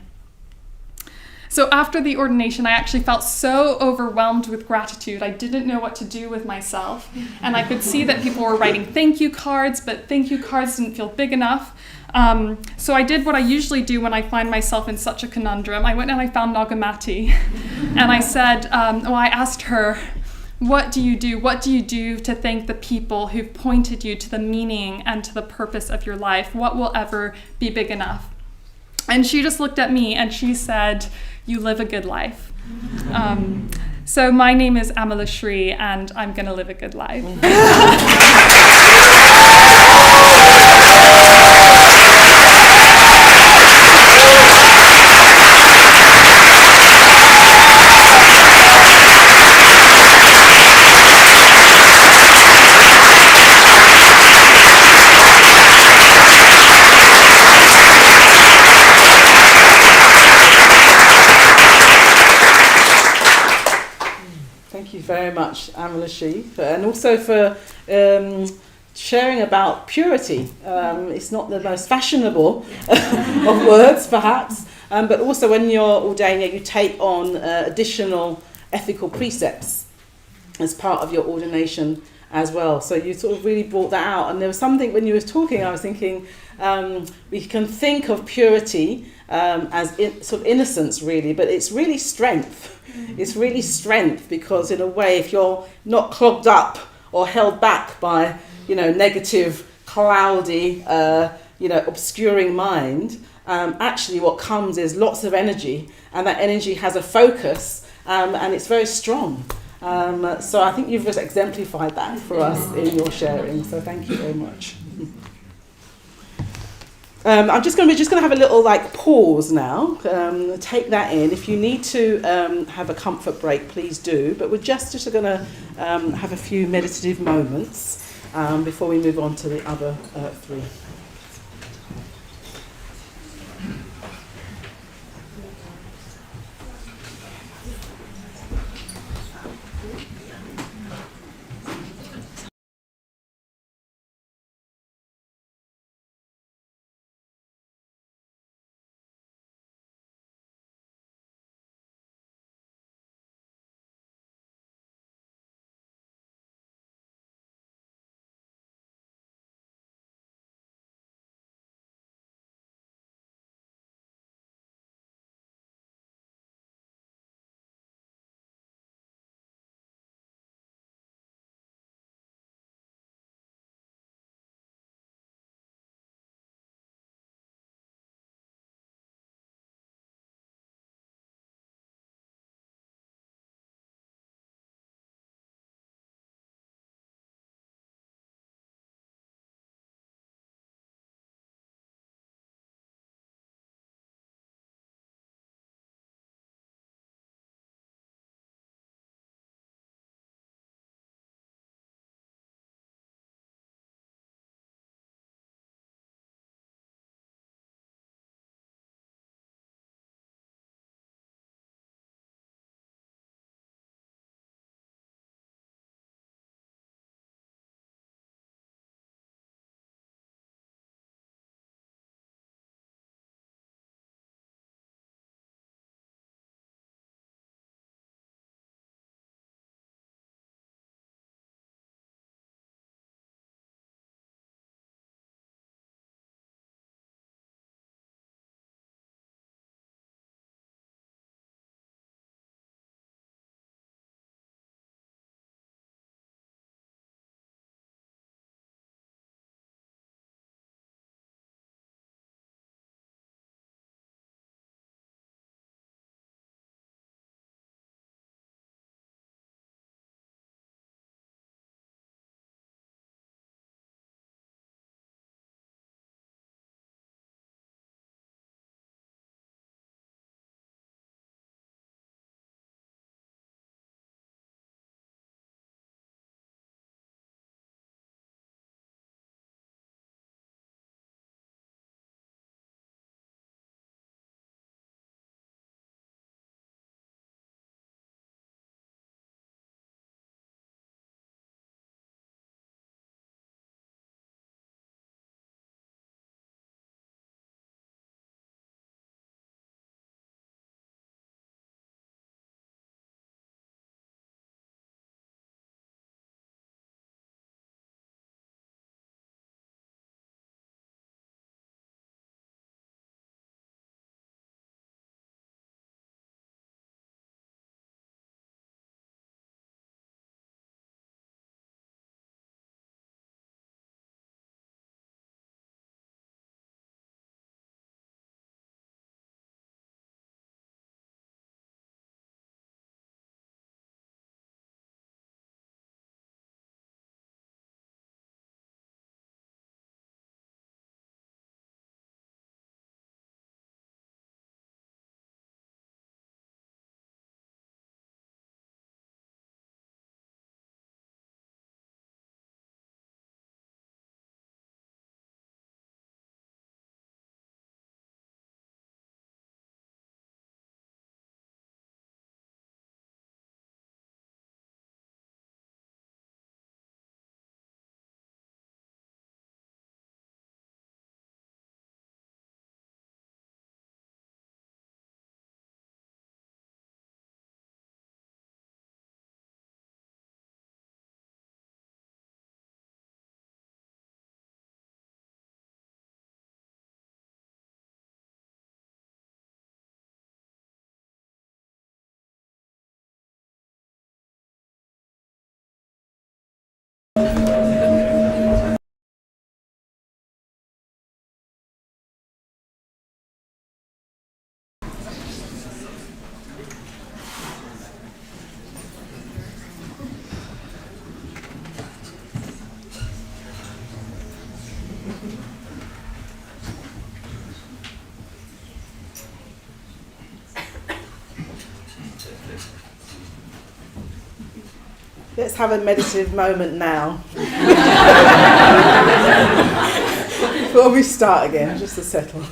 So after the ordination, I actually felt so overwhelmed with gratitude. I didn't know what to do with myself. And I could see that people were writing thank you cards, but thank you cards didn't feel big enough. So I did what I usually do when I find myself in such a conundrum. I went and I found Nagamati. And I said, I asked her, what do you do? What do you do to thank the people who've pointed you to the meaning and to the purpose of your life? What will ever be big enough? And she just looked at me and she said, you live a good life. So my name is Amala Shri and I'm going to live a good life. Thank you very much, Amalashi, and also for sharing about purity. It's not the most fashionable of words, perhaps, but also when you're ordained, you take on additional ethical precepts as part of your ordination as well. So you sort of really brought that out. And there was something, when you were talking, I was thinking, we can think of purity as sort of innocence, really, but it's really strength. It's really strength because, in a way, if you're not clogged up or held back by, negative, cloudy, obscuring mind, actually what comes is lots of energy, and that energy has a focus, and it's very strong. So I think you've just exemplified that for us in your sharing. So thank you very much. I'm just going to have a little pause now. Take that in. If you need to have a comfort break, please do. But we're just going to have a few meditative moments before we move on to the other three. Let's have a meditative moment now. Before we start again, just to settle.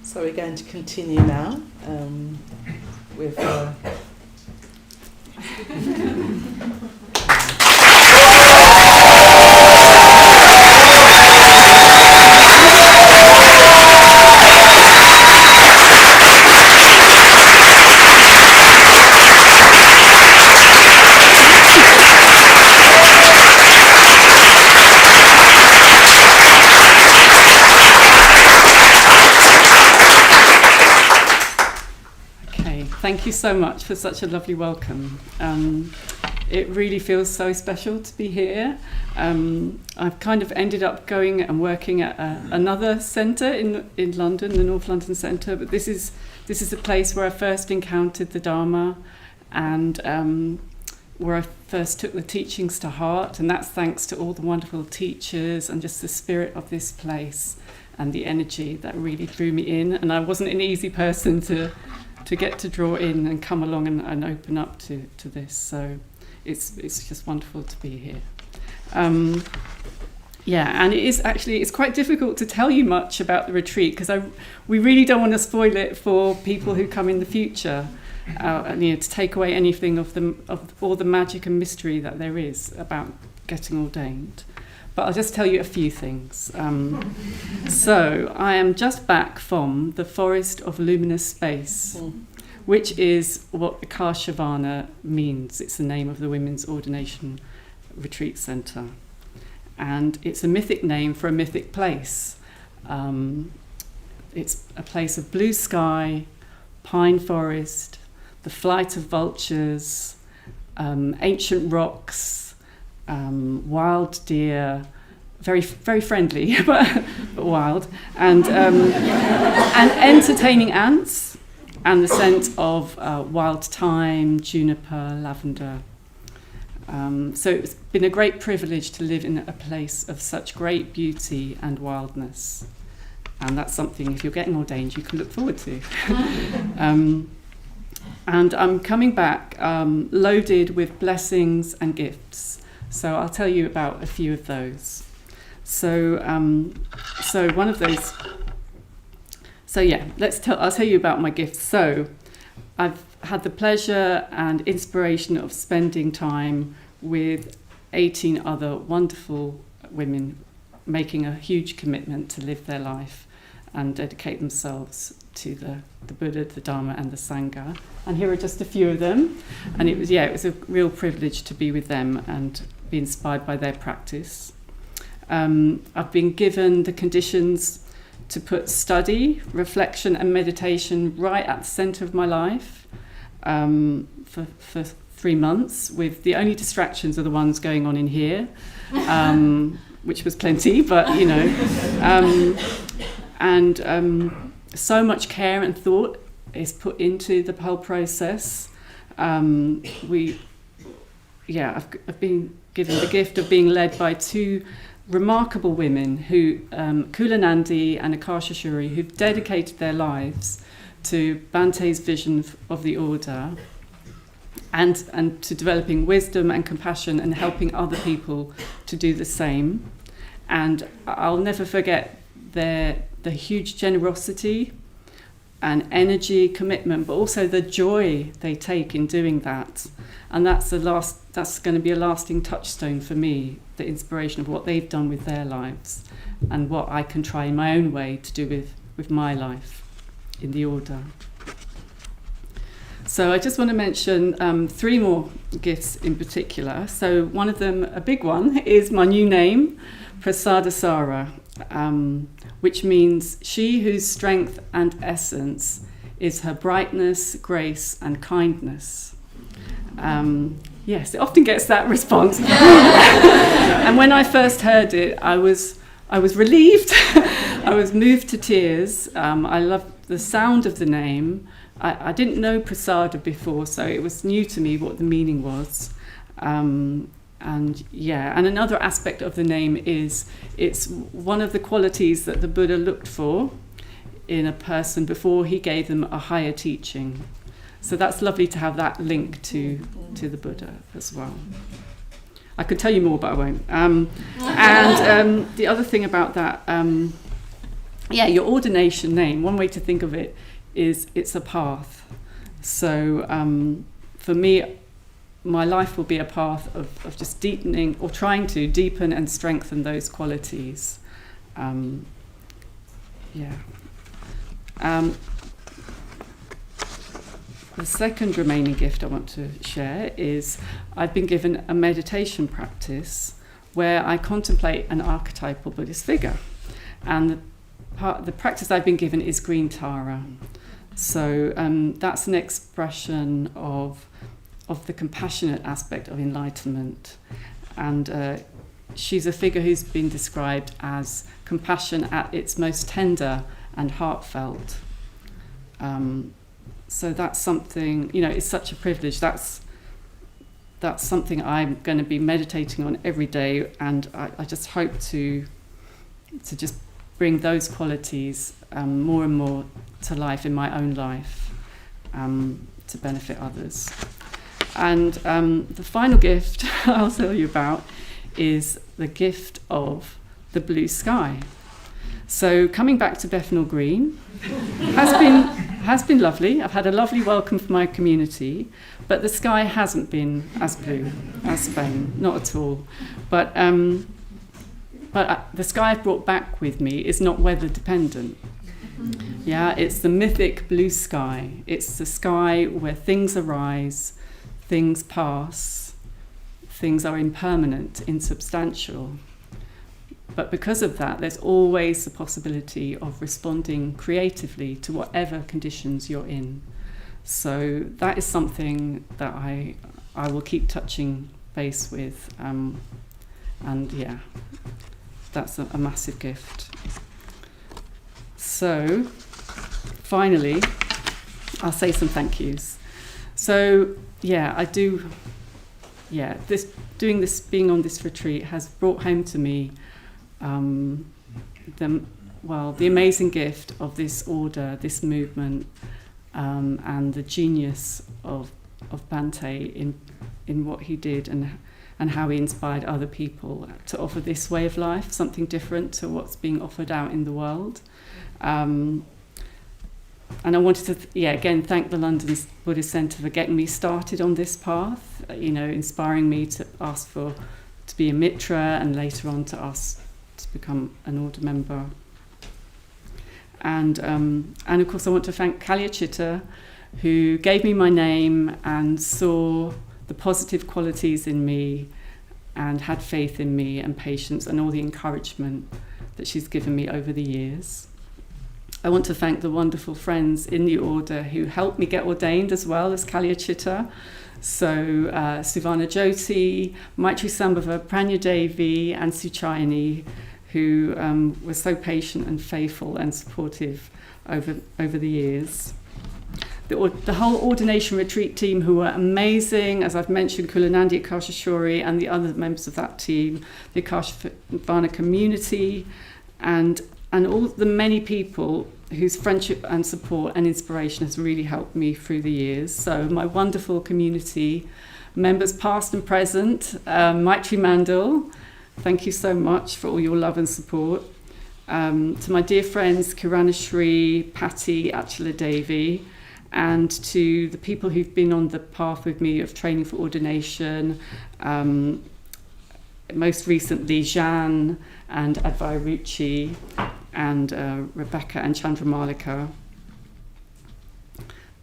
So we're going to continue now with Thank you so much for such a lovely welcome. It really feels so special to be here. I've kind of ended up going and working at another centre in London, the North London Centre, but this is a place where I first encountered the Dharma and where I first took the teachings to heart, and that's thanks to all the wonderful teachers and just the spirit of this place and the energy that really drew me in. And I wasn't an easy person to get to draw in and come along and open up to this. So it's just wonderful to be here. And it's quite difficult to tell you much about the retreat because we really don't want to spoil it for people who come in the future, and to take away anything of all the magic and mystery that there is about getting ordained. But I'll just tell you a few things. So I am just back from the Forest of Luminous Space, which is what ex-Alana means. It's the name of the Women's Ordination Retreat Centre. And it's a mythic name for a mythic place. It's a place of blue sky, pine forest, the flight of vultures, ancient rocks, wild deer, very very friendly but wild, and entertaining ants, and the scent of wild thyme, juniper, lavender. So it's been a great privilege to live in a place of such great beauty and wildness, and that's something, if you're getting ordained, you can look forward to. And I'm coming back loaded with blessings and gifts. So I'll tell you about a few of those. So one of those. So yeah, I'll tell you about my gifts. So I've had the pleasure and inspiration of spending time with 18 other wonderful women making a huge commitment to live their life and dedicate themselves to the Buddha, the Dharma and the Sangha. And here are just a few of them. And it was a real privilege to be with them and be inspired by their practice. I've been given the conditions to put study, reflection and meditation right at the centre of my life for 3 months, with the only distractions are the ones going on in here, which was plenty, but so much care and thought is put into the whole process. I've been given the gift of being led by two remarkable women who, Kulanandi and Akashashuri, who've dedicated their lives to Bante's vision of the order and to developing wisdom and compassion and helping other people to do the same. And I'll never forget the huge generosity and energy, commitment, but also the joy they take in doing that. And that's going to be a lasting touchstone for me, the inspiration of what they've done with their lives and what I can try in my own way to do with my life in the order. So I just want to mention 3 more gifts in particular. So one of them, a big one, is my new name, Prasadasara, which means she whose strength and essence is her brightness, grace, and kindness. Yes, it often gets that response. And when I first heard it, I was relieved. I was moved to tears. I loved the sound of the name. I didn't know Prasada before, so it was new to me what the meaning was. And another aspect of the name is it's one of the qualities that the Buddha looked for in a person before he gave them a higher teaching. So that's lovely to have that link to the Buddha as well. I could tell you more, but I won't. The other thing about that, your ordination name, one way to think of it is it's a path. So for me, my life will be a path of just deepening or trying to deepen and strengthen those qualities. The second remaining gift I want to share is I've been given a meditation practice where I contemplate an archetypal Buddhist figure. And the practice I've been given is Green Tara. So that's an expression of the compassionate aspect of enlightenment. And she's a figure who's been described as compassion at its most tender and heartfelt. So that's something, it's such a privilege. That's something I'm going to be meditating on every day, and I just hope to just bring those qualities more and more to life in my own life, to benefit others. And the final gift I'll tell you about is the gift of the blue sky. So coming back to Bethnal Green has been lovely. I've had a lovely welcome from my community, but the sky hasn't been as blue as Spain, not at all. But the sky I've brought back with me is not weather dependent. Yeah, it's the mythic blue sky. It's the sky where things arise, things pass, things are impermanent, insubstantial. But because of that, there's always the possibility of responding creatively to whatever conditions you're in. So that is something that I will keep touching base with. That's a massive gift. So finally, I'll say some thank yous. So being on this retreat has brought home to me the amazing gift of this order, this movement, and the genius of Bhante in what he did and how he inspired other people to offer this way of life, something different to what's being offered out in the world. And I wanted to, again, thank the London Buddhist Centre for getting me started on this path, inspiring me to ask to be a mitra and later on to ask to become an order member. And of course I want to thank Kalya who gave me my name and saw the positive qualities in me and had faith in me and patience and all the encouragement that she's given me over the years. I want to thank the wonderful friends in the order who helped me get ordained as well as Kalya. So Suvana Jyoti, Maitri Sambhava, Pranya Devi and Suchayani, who were so patient and faithful and supportive over the years. The whole Ordination retreat team, who were amazing, as I've mentioned, Kulanandi Akashashori and the other members of that team, the Akashvana community, and all the many people whose friendship and support and inspiration has really helped me through the years. So my wonderful community, members past and present, Maitri Mandal, thank you so much for all your love and support. to my dear friends Kirana Shri, Patty, Achula Devi, and to the people who've been on the path with me of training for ordination, most recently Jeanne and Advai Ruchi and Rebecca and Chandramalika.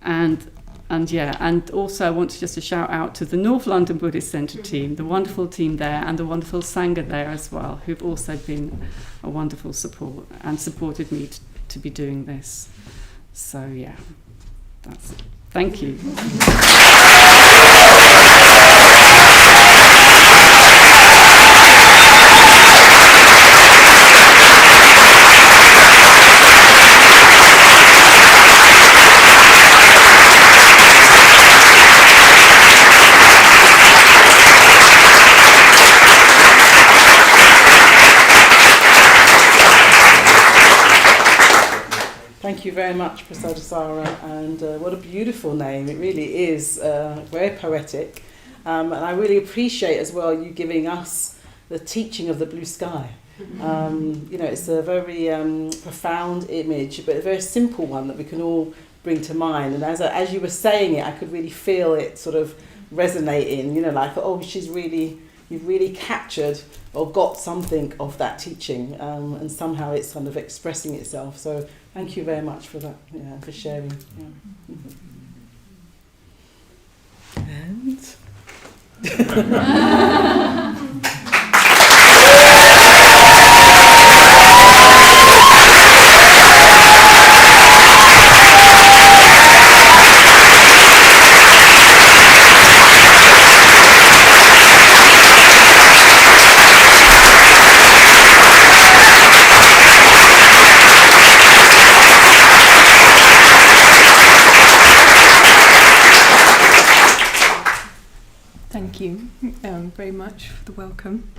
And also I want to just a shout out to the North London Buddhist Centre team, the wonderful team there, and the wonderful Sangha there as well, who've also been a wonderful support and supported me to be doing this. So yeah, that's it. Thank you. Thank you very much, Prasadasara, and what a beautiful name. It really is very poetic, and I really appreciate as well you giving us the teaching of the blue sky. It's a very profound image, but a very simple one that we can all bring to mind. And as you were saying it, I could really feel it sort of resonating, like, you've really captured or got something of that teaching, and somehow it's kind of expressing itself. So thank you very much for that, for sharing. Yeah. And Thank you very much for the welcome.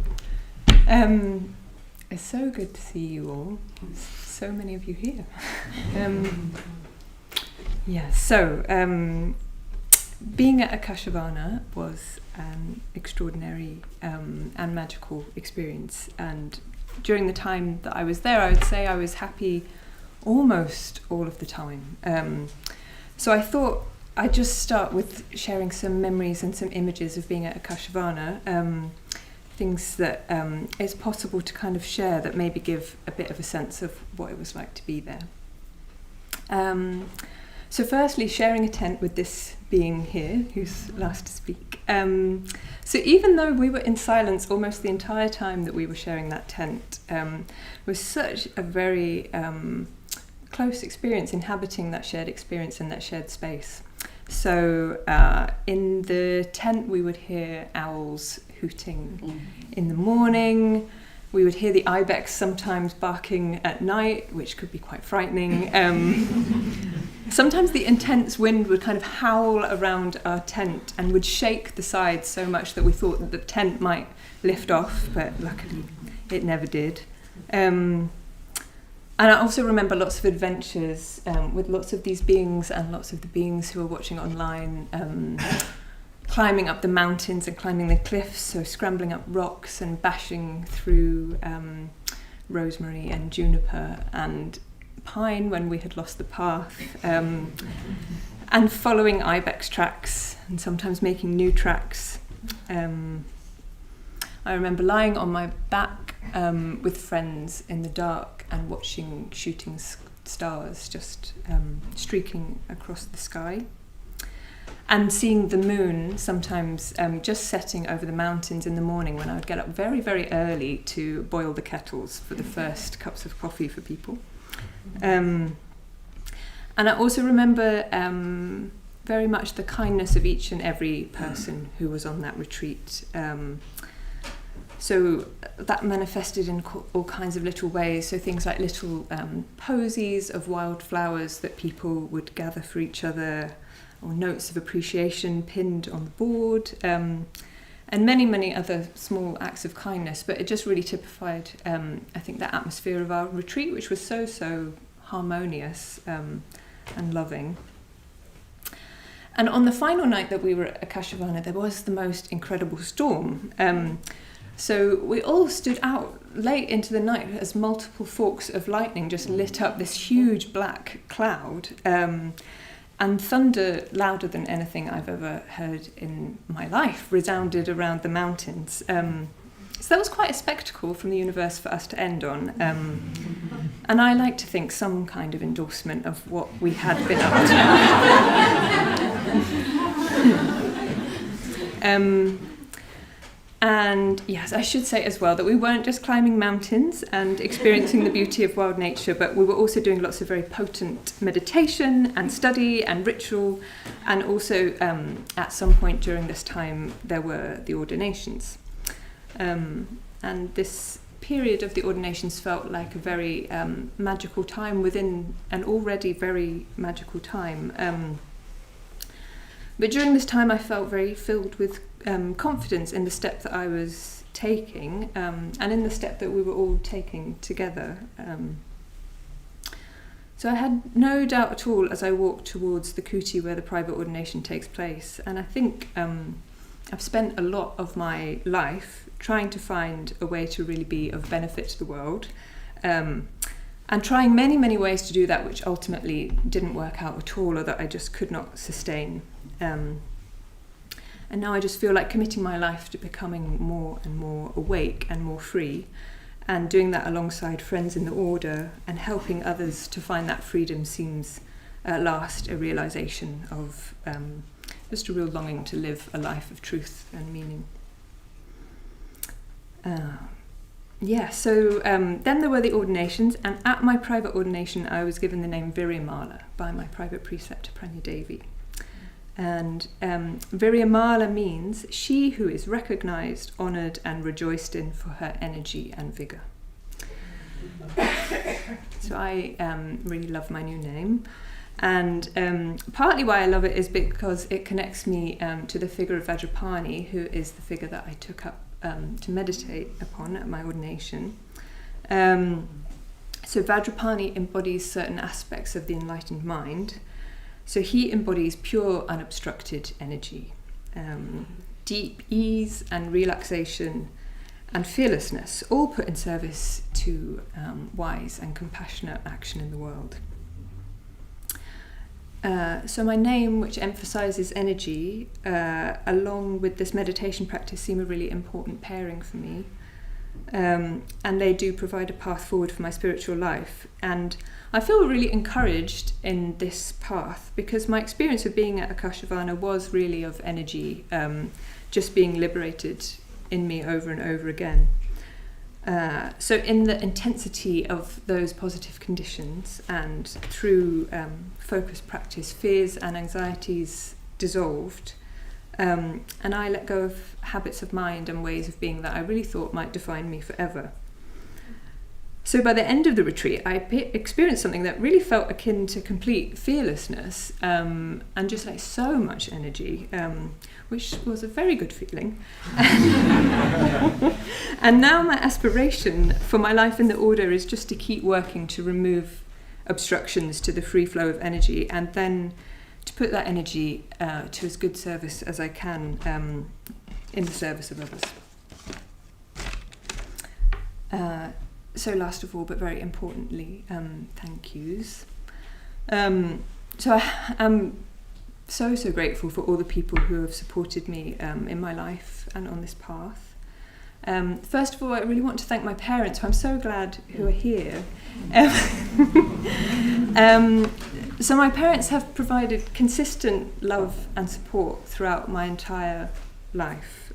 It's so good to see you all. There's so many of you here. Being at Akashavana was an extraordinary and magical experience. And during the time that I was there, I would say I was happy almost all of the time. So I thought I'd just start with sharing some memories and some images of being at Akashavana, things that it's possible to kind of share that maybe give a bit of a sense of what it was like to be there. So firstly, sharing a tent with this being here, who's last to speak. So even though we were in silence almost the entire time that we were sharing that tent, it was such a very close experience inhabiting that shared experience in that shared space. So in the tent we would hear owls hooting in the morning. We would hear the ibex sometimes barking at night, which could be quite frightening. Sometimes the intense wind would kind of howl around our tent and would shake the sides so much that we thought that the tent might lift off, but luckily it never did. And I also remember lots of adventures with lots of these beings and lots of the beings who were watching online, climbing up the mountains and climbing the cliffs, so scrambling up rocks and bashing through rosemary and juniper and pine when we had lost the path, and following ibex tracks and sometimes making new tracks. I remember lying on my back with friends in the dark and watching shooting stars just streaking across the sky, and seeing the moon sometimes just setting over the mountains in the morning when I would get up very, very early to boil the kettles for the first cups of coffee for people. And I also remember very much the kindness of each and every person who was on that retreat. So that manifested in all kinds of little ways. So things like little posies of wildflowers that people would gather for each other, or notes of appreciation pinned on the board, and many, many other small acts of kindness. But it just really typified, I think, the atmosphere of our retreat, which was so harmonious and loving. And on the final night that we were at Akashavana, there was the most incredible storm. So we all stood out late into the night as multiple forks of lightning just lit up this huge black cloud, and thunder louder than anything I've ever heard in my life resounded around the mountains. So that was quite a spectacle from the universe for us to end on. And I like to think some kind of endorsement of what we had been up to. And yes, I should say as well that we weren't just climbing mountains and experiencing the beauty of wild nature, but we were also doing lots of very potent meditation and study and ritual. And also at some point during this time, there were the ordinations. And this period of the ordinations felt like a very magical time within an already very magical time. But during this time I felt very filled with confidence in the step that I was taking, and in the step that we were all taking together. So I had no doubt at all as I walked towards the kuti where the private ordination takes place. And I think I've spent a lot of my life trying to find a way to really be of benefit to the world, and trying many, many ways to do that, which ultimately didn't work out at all, or that I just could not sustain. And now I just feel like committing my life to becoming more and more awake and more free, and doing that alongside friends in the order and helping others to find that freedom seems at last a realisation of just a real longing to live a life of truth and meaning. So then there were the ordinations, and at my private ordination I was given the name Viryamala by my private preceptor Pranya Devi. And Viryamala means she who is recognised, honoured and rejoiced in for her energy and vigour. So I really love my new name, and partly why I love it is because it connects me to the figure of Vajrapani, who is the figure that I took up to meditate upon at my ordination. So Vajrapani embodies certain aspects of the enlightened mind. So he embodies pure, unobstructed energy, deep ease and relaxation and fearlessness, all put in service to wise and compassionate action in the world. So my name, which emphasises energy, along with this meditation practice, seem a really important pairing for me. And they do provide a path forward for my spiritual life. And I feel really encouraged in this path because my experience of being at Akashavana was really of energy, just being liberated in me over and over again. So in the intensity of those positive conditions and through focused practice, fears and anxieties dissolved, and I let go of habits of mind and ways of being that I really thought might define me forever. So by the end of the retreat, I experienced something that really felt akin to complete fearlessness, and just like so much energy, which was a very good feeling. And now my aspiration for my life in the order is just to keep working to remove obstructions to the free flow of energy, and then to put that energy to as good service as I can in the service of others. So last of all, but very importantly, thank yous. So I am so grateful for all the people who have supported me in my life and on this path. First of all, I really want to thank my parents, who I'm so glad who are here. So my parents have provided consistent love and support throughout my entire life.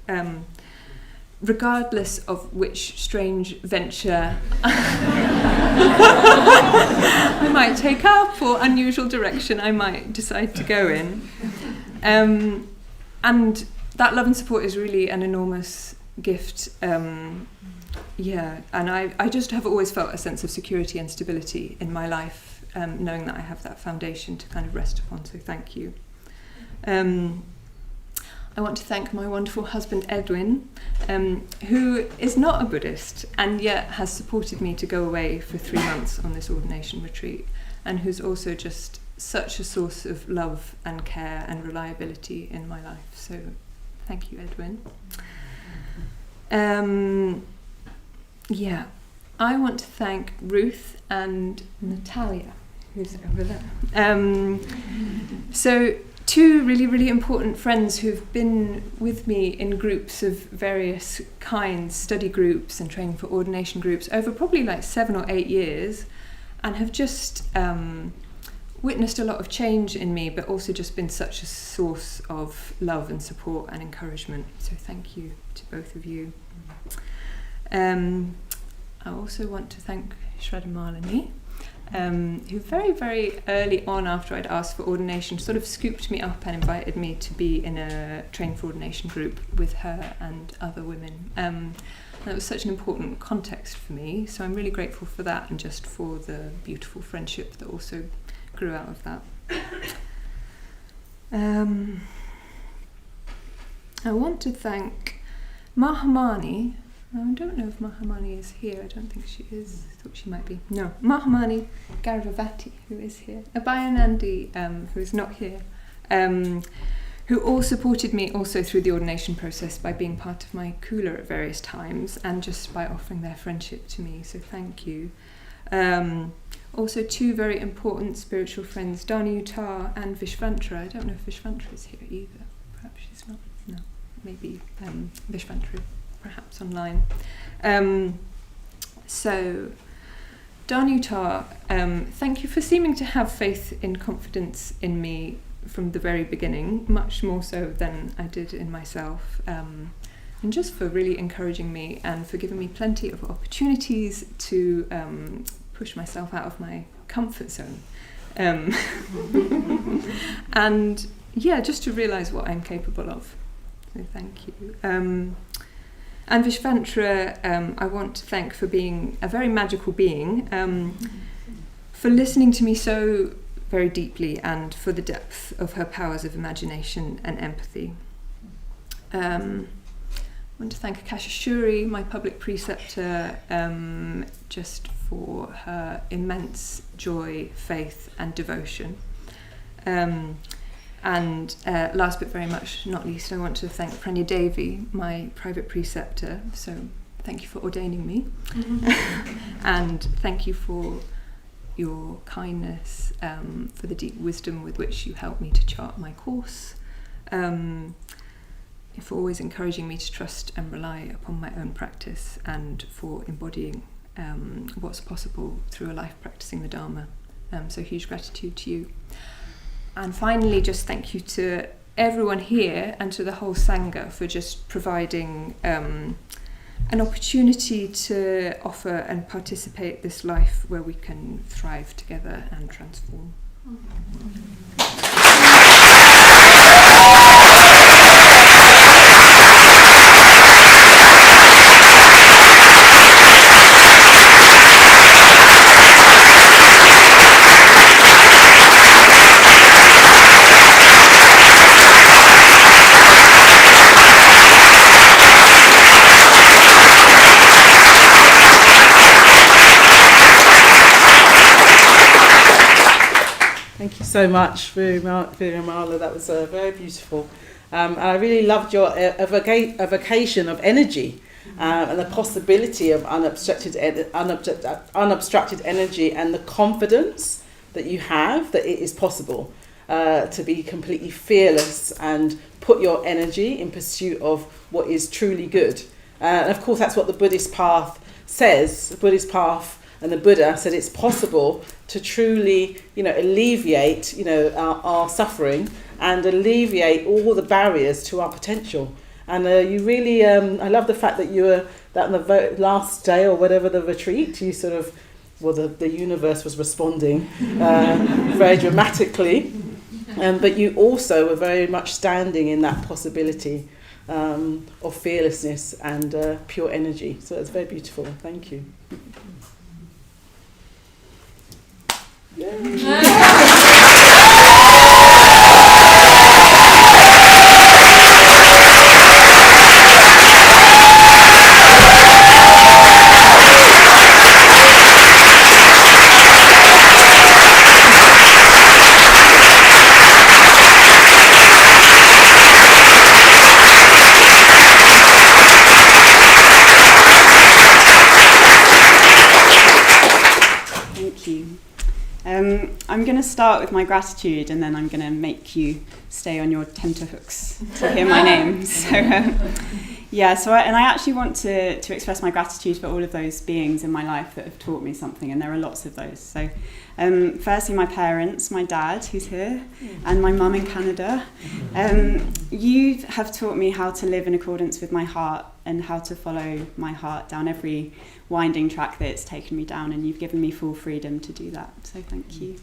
Regardless of which strange venture I might take up or unusual direction I might decide to go in. And that love and support is really an enormous gift. And I just have always felt a sense of security and stability in my life, knowing that I have that foundation to kind of rest upon, so thank you. I want to thank my wonderful husband Edwin, who is not a Buddhist and yet has supported me to go away for 3 months on this ordination retreat, and who's also just such a source of love and care and reliability in my life. So thank you, Edwin. Yeah, I want to thank Ruth and Natalia, who's over there. So two really, really important friends who've been with me in groups of various kinds, study groups and training for ordination groups, over probably like 7 or 8 years, and have just witnessed a lot of change in me, but also just been such a source of love and support and encouragement. So thank you to both of you. I also want to thank Shraddha Malini, who very, very early on after I'd asked for ordination sort of scooped me up and invited me to be in a training for ordination group with her and other women. That was such an important context for me, so I'm really grateful for that and just for the beautiful friendship that also grew out of that. I want to thank Mahamani. I don't know if Mahamani is here. I don't think she is. I thought she might be. No, Mahamani Garavati, who is here. Abhayanandi, who is not here, who all supported me also through the ordination process by being part of my kula at various times and just by offering their friendship to me. So thank you. Also two very important spiritual friends, Dhanuyuta and Vishvantra. I don't know if Vishvantra is here either. Perhaps she's not. No, maybe Vishvantra. Perhaps online. So, Dhanuyuta, thank you for seeming to have faith and confidence in me from the very beginning, much more so than I did in myself, and just for really encouraging me and for giving me plenty of opportunities to push myself out of my comfort zone. And yeah, just to realise what I'm capable of. So thank you. And Vishvantra, I want to thank for being a very magical being, for listening to me so very deeply and for the depth of her powers of imagination and empathy. I want to thank Akasha Shuri, my public preceptor, just for her immense joy, faith and devotion. And last but very much not least, I want to thank Pranya Devi, my private preceptor. So thank you for ordaining me. And thank you for your kindness, for the deep wisdom with which you helped me to chart my course, for always encouraging me to trust and rely upon my own practice, and for embodying what's possible through a life practicing the Dharma. So huge gratitude to you. And finally, just thank you to everyone here and to the whole Sangha for just providing an opportunity to offer and participate this life where we can thrive together and transform. Thank you so much, Viramala. That was very beautiful. And I really loved your evocation of energy and the possibility of unobstructed energy and the confidence that you have that it is possible to be completely fearless and put your energy in pursuit of what is truly good. And of course, that's what the Buddhist path says. The Buddhist path and the Buddha said it's possible to truly, alleviate, our suffering and alleviate all the barriers to our potential. And you really, I love the fact that you were, that on the last day or whatever the retreat, you sort of, the universe was responding very dramatically. But you also were very much standing in that possibility of fearlessness and pure energy. So it's very beautiful. Thank you. I'm going to start with my gratitude, and then I'm going to make you stay on your tenterhooks to hear my name. So, I actually want to express my gratitude for all of those beings in my life that have taught me something, and there are lots of those. So, firstly, my parents, my dad, who's here, and my mum in Canada. You have taught me how to live in accordance with my heart and how to follow my heart down every winding track that it's taken me down, and you've given me full freedom to do that. So thank you.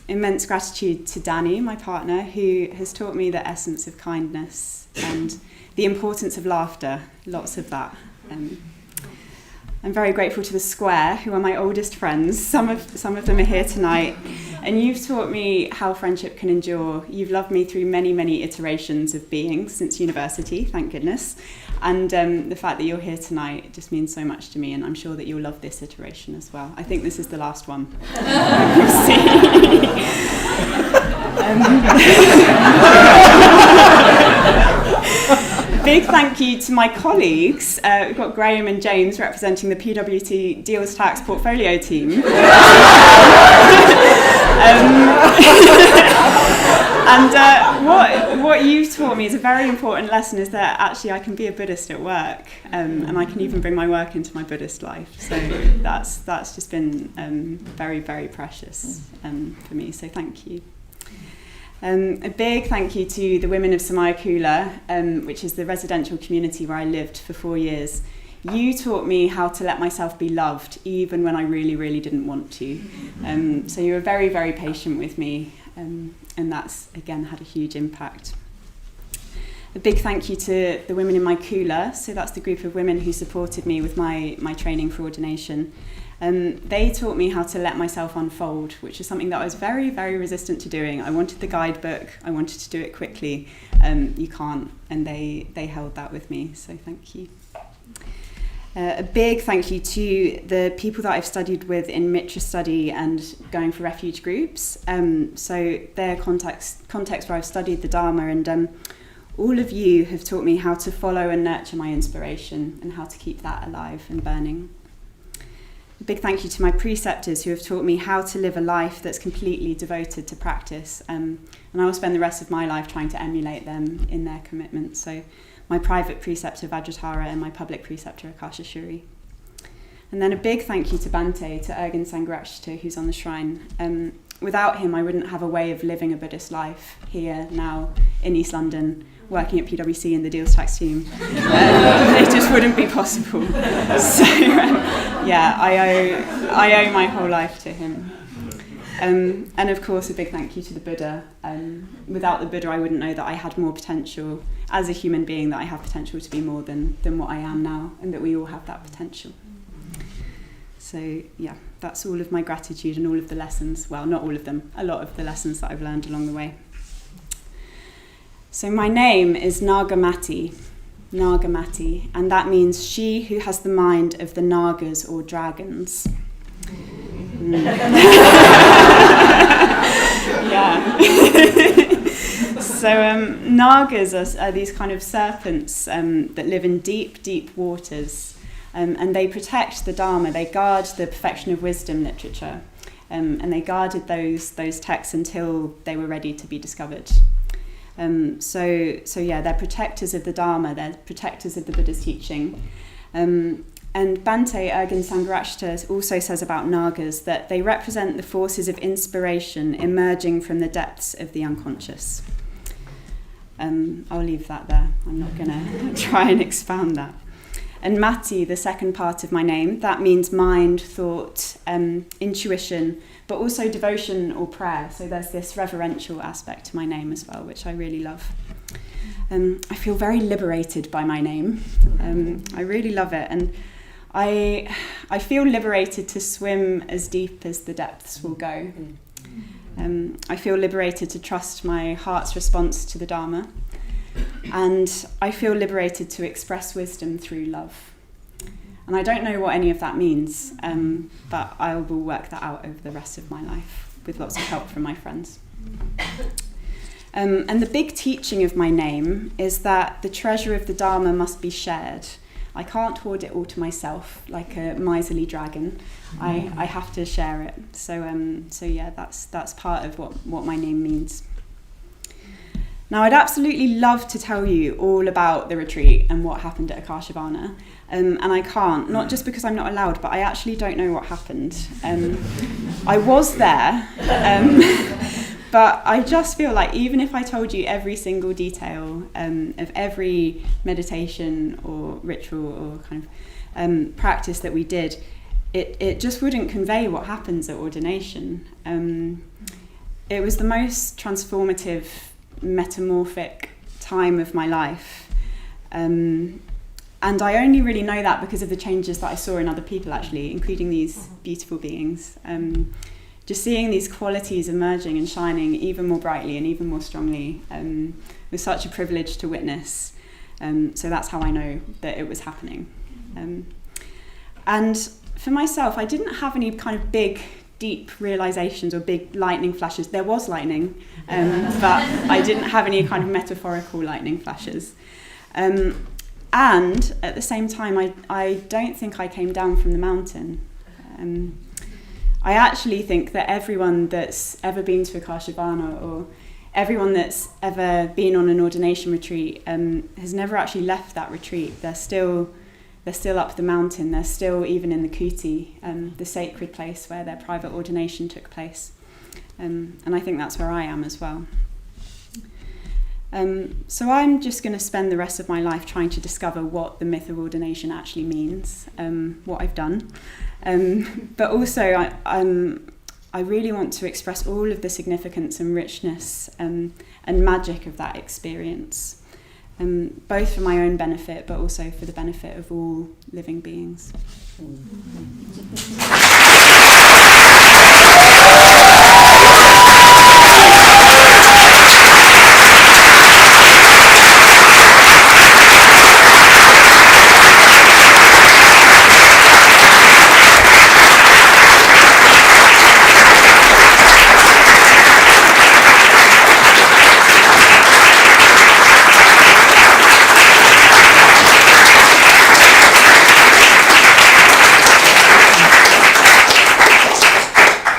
Immense gratitude to Danny, my partner, who has taught me the essence of kindness and the importance of laughter, lots of that. I'm very grateful to the Square, who are my oldest friends. Some of them are here tonight. And you've taught me how friendship can endure. You've loved me through many, many iterations of being since university, thank goodness. And the fact that you're here tonight just means so much to me, and I'm sure that you'll love this iteration as well. I think this is the last one. We'll see. Big thank you to my colleagues. We've got Graham and James representing the PwC Deals Tax Portfolio team. What you've taught me is a very important lesson, is that actually I can be a Buddhist at work, and I can even bring my work into my Buddhist life. So that's just been very, very precious for me. So thank you. A big thank you to the women of Samayakula, which is the residential community where I lived for 4 years. You taught me how to let myself be loved, even when I really, really didn't want to. So you were very, very patient with me, and that's, again, had a huge impact. A big thank you to the women in my Kula, so that's the group of women who supported me with my training for ordination. They taught me how to let myself unfold, which is something that I was very, very resistant to doing. I wanted the guidebook, I wanted to do it quickly. You can't, and they held that with me, so thank you. A big thank you to the people that I've studied with in Mitra study and going for refuge groups. So their context where I've studied the Dharma, and all of you have taught me how to follow and nurture my inspiration and how to keep that alive and burning. A big thank you to my preceptors who have taught me how to live a life that's completely devoted to practice, and I will spend the rest of my life trying to emulate them in their commitment. So my private preceptor Vajratara and my public preceptor Akasha Shuri. And then a big thank you to Bante, to Ergen Sangharakshita, who's on the shrine. Without him, I wouldn't have a way of living a Buddhist life here, now, in East London, working at PwC in the deals tax team. It just wouldn't be possible. So, I owe my whole life to him. And of course, a big thank you to the Buddha. Without the Buddha, I wouldn't know that I had more potential as a human being, that I have potential to be more than what I am now, and that we all have that potential. So, yeah, that's all of my gratitude and all of the lessons. Well, not all of them, a lot of the lessons that I've learned along the way. So my name is Nagamati, and that means she who has the mind of the Nagas or dragons. Yeah. So Nagas are these kind of serpents that live in deep, deep waters, and they protect the Dharma. They guard the perfection of wisdom literature, and they guarded those texts until they were ready to be discovered. So they're protectors of the Dharma, they're protectors of the Buddha's teaching. And Bante Ergen Sangharakshita also says about Nagas that they represent the forces of inspiration emerging from the depths of the unconscious. I'll leave that there. I'm not going to try and expound that. And Mati, the second part of my name, that means mind, thought, intuition, but also devotion or prayer. So there's this reverential aspect to my name as well, which I really love. I feel very liberated by my name. I really love it. And I feel liberated to swim as deep as the depths will go. I feel liberated to trust my heart's response to the Dharma. And I feel liberated to express wisdom through love. And I don't know what any of that means, but I will work that out over the rest of my life with lots of help from my friends. And the big teaching of my name is that the treasure of the Dharma must be shared. I can't hoard it all to myself like a miserly dragon. I have to share it. So yeah, that's part of what my name means. Now, I'd absolutely love to tell you all about the retreat and what happened at ex-Alana, and I can't, not just because I'm not allowed, but I actually don't know what happened. I was there, but I just feel like even if I told you every single detail of every meditation or ritual or kind of practice that we did, it just wouldn't convey what happens at ordination. It was the most transformative, metamorphic time of my life, and I only really know that because of the changes that I saw in other people, actually, including these beautiful beings. Just seeing these qualities emerging and shining even more brightly and even more strongly was such a privilege to witness. So that's how I know that it was happening. And for myself, I didn't have any kind of big, deep realizations or big lightning flashes. There was lightning, but I didn't have any kind of metaphorical lightning flashes. And at the same time, I don't think I came down from the mountain. I actually think that everyone that's ever been to ex-Alana or everyone that's ever been on an ordination retreat has never actually left that retreat. They're still up the mountain. They're still even in the kuti, the sacred place where their private ordination took place. And I think that's where I am as well. So I'm just going to spend the rest of my life trying to discover what the myth of ordination actually means, what I've done. But also I really want to express all of the significance and richness and magic of that experience. Both for my own benefit, but also for the benefit of all living beings.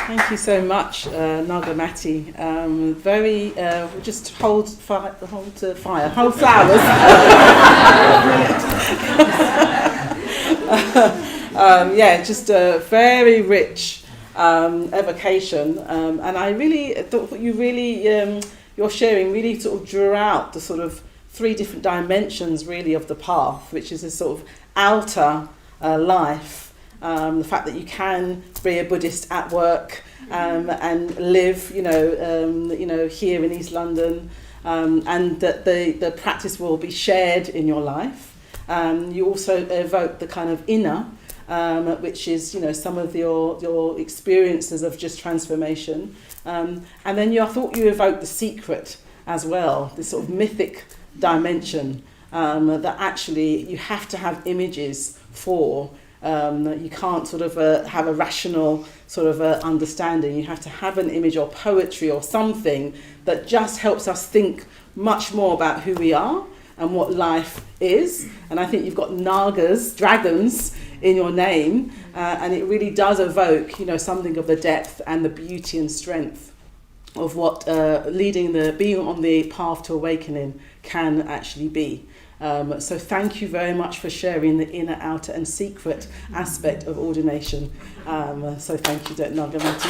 Thank you so much, Nagamati. Very, just hold flowers. Yeah, just a very rich evocation, and I really thought that you really, your sharing really sort of drew out the sort of three different dimensions really of the path, which is a sort of outer life, the fact that you can be a Buddhist at work and live, here in East London, and that the practice will be shared in your life. You also evoke the kind of inner, which is, some of your experiences of just transformation. And then I thought you evoked the secret as well, this sort of mythic dimension, that actually you have to have images for. You can't sort of have a rational sort of understanding. You have to have an image or poetry or something that just helps us think much more about who we are and what life is. And I think you've got nagas, dragons, in your name, and it really does evoke, something of the depth and the beauty and strength of what being on the path to awakening can actually be. So thank you very much for sharing the inner, outer and secret aspect of ordination. So thank you, Nagamati.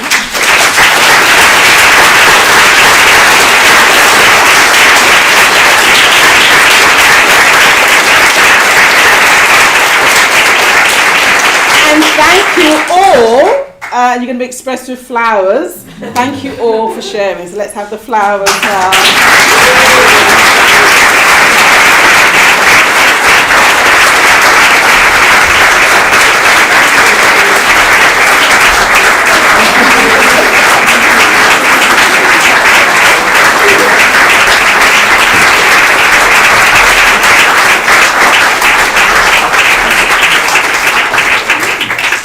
And thank you all. You're going to be expressed with flowers. Thank you all for sharing. So let's have the flowers now.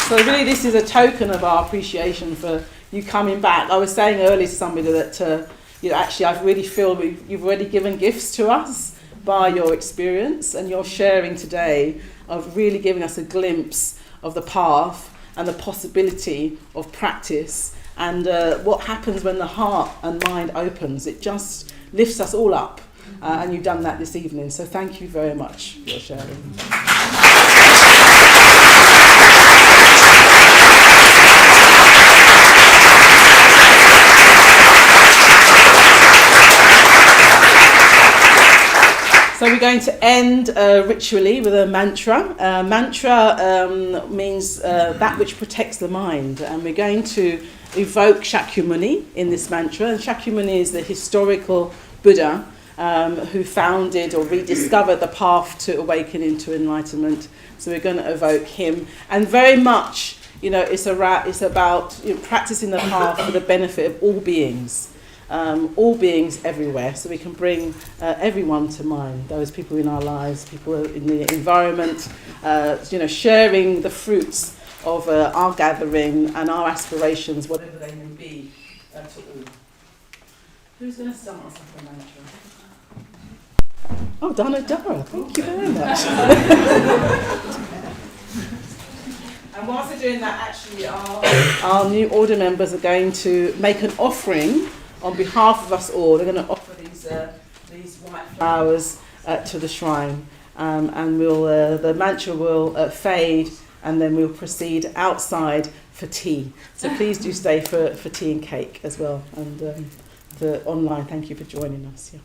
So really this is a token of our appreciation for you coming back. I was saying earlier to somebody that, actually I really feel you've already given gifts to us by your experience and your sharing today of really giving us a glimpse of the path and the possibility of practice, and what happens when the heart and mind opens. It just lifts us all up, and you've done that this evening. So thank you very much for your sharing. So we're going to end ritually with a mantra. Mantra means that which protects the mind, and we're going to evoke Shakyamuni in this mantra. And Shakyamuni is the historical Buddha who founded or rediscovered the path to awakening to enlightenment. So we're going to evoke him, and very much, it's about practicing the path for the benefit of all beings everywhere, so we can bring everyone to mind, those people in our lives, people in the environment, sharing the fruits of our gathering and our aspirations, whatever they may be, to all. Who's going to start us off the mantra? Oh, Dara, thank you very much. And whilst they're doing that, actually, our new order members are going to make an offering on behalf of us all. They're going to offer these white flowers to the shrine, and the mantra will fade, and then we'll proceed outside for tea. So please do stay for tea and cake as well. And the online, thank you for joining us. Yeah.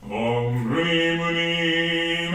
Om Hri Muni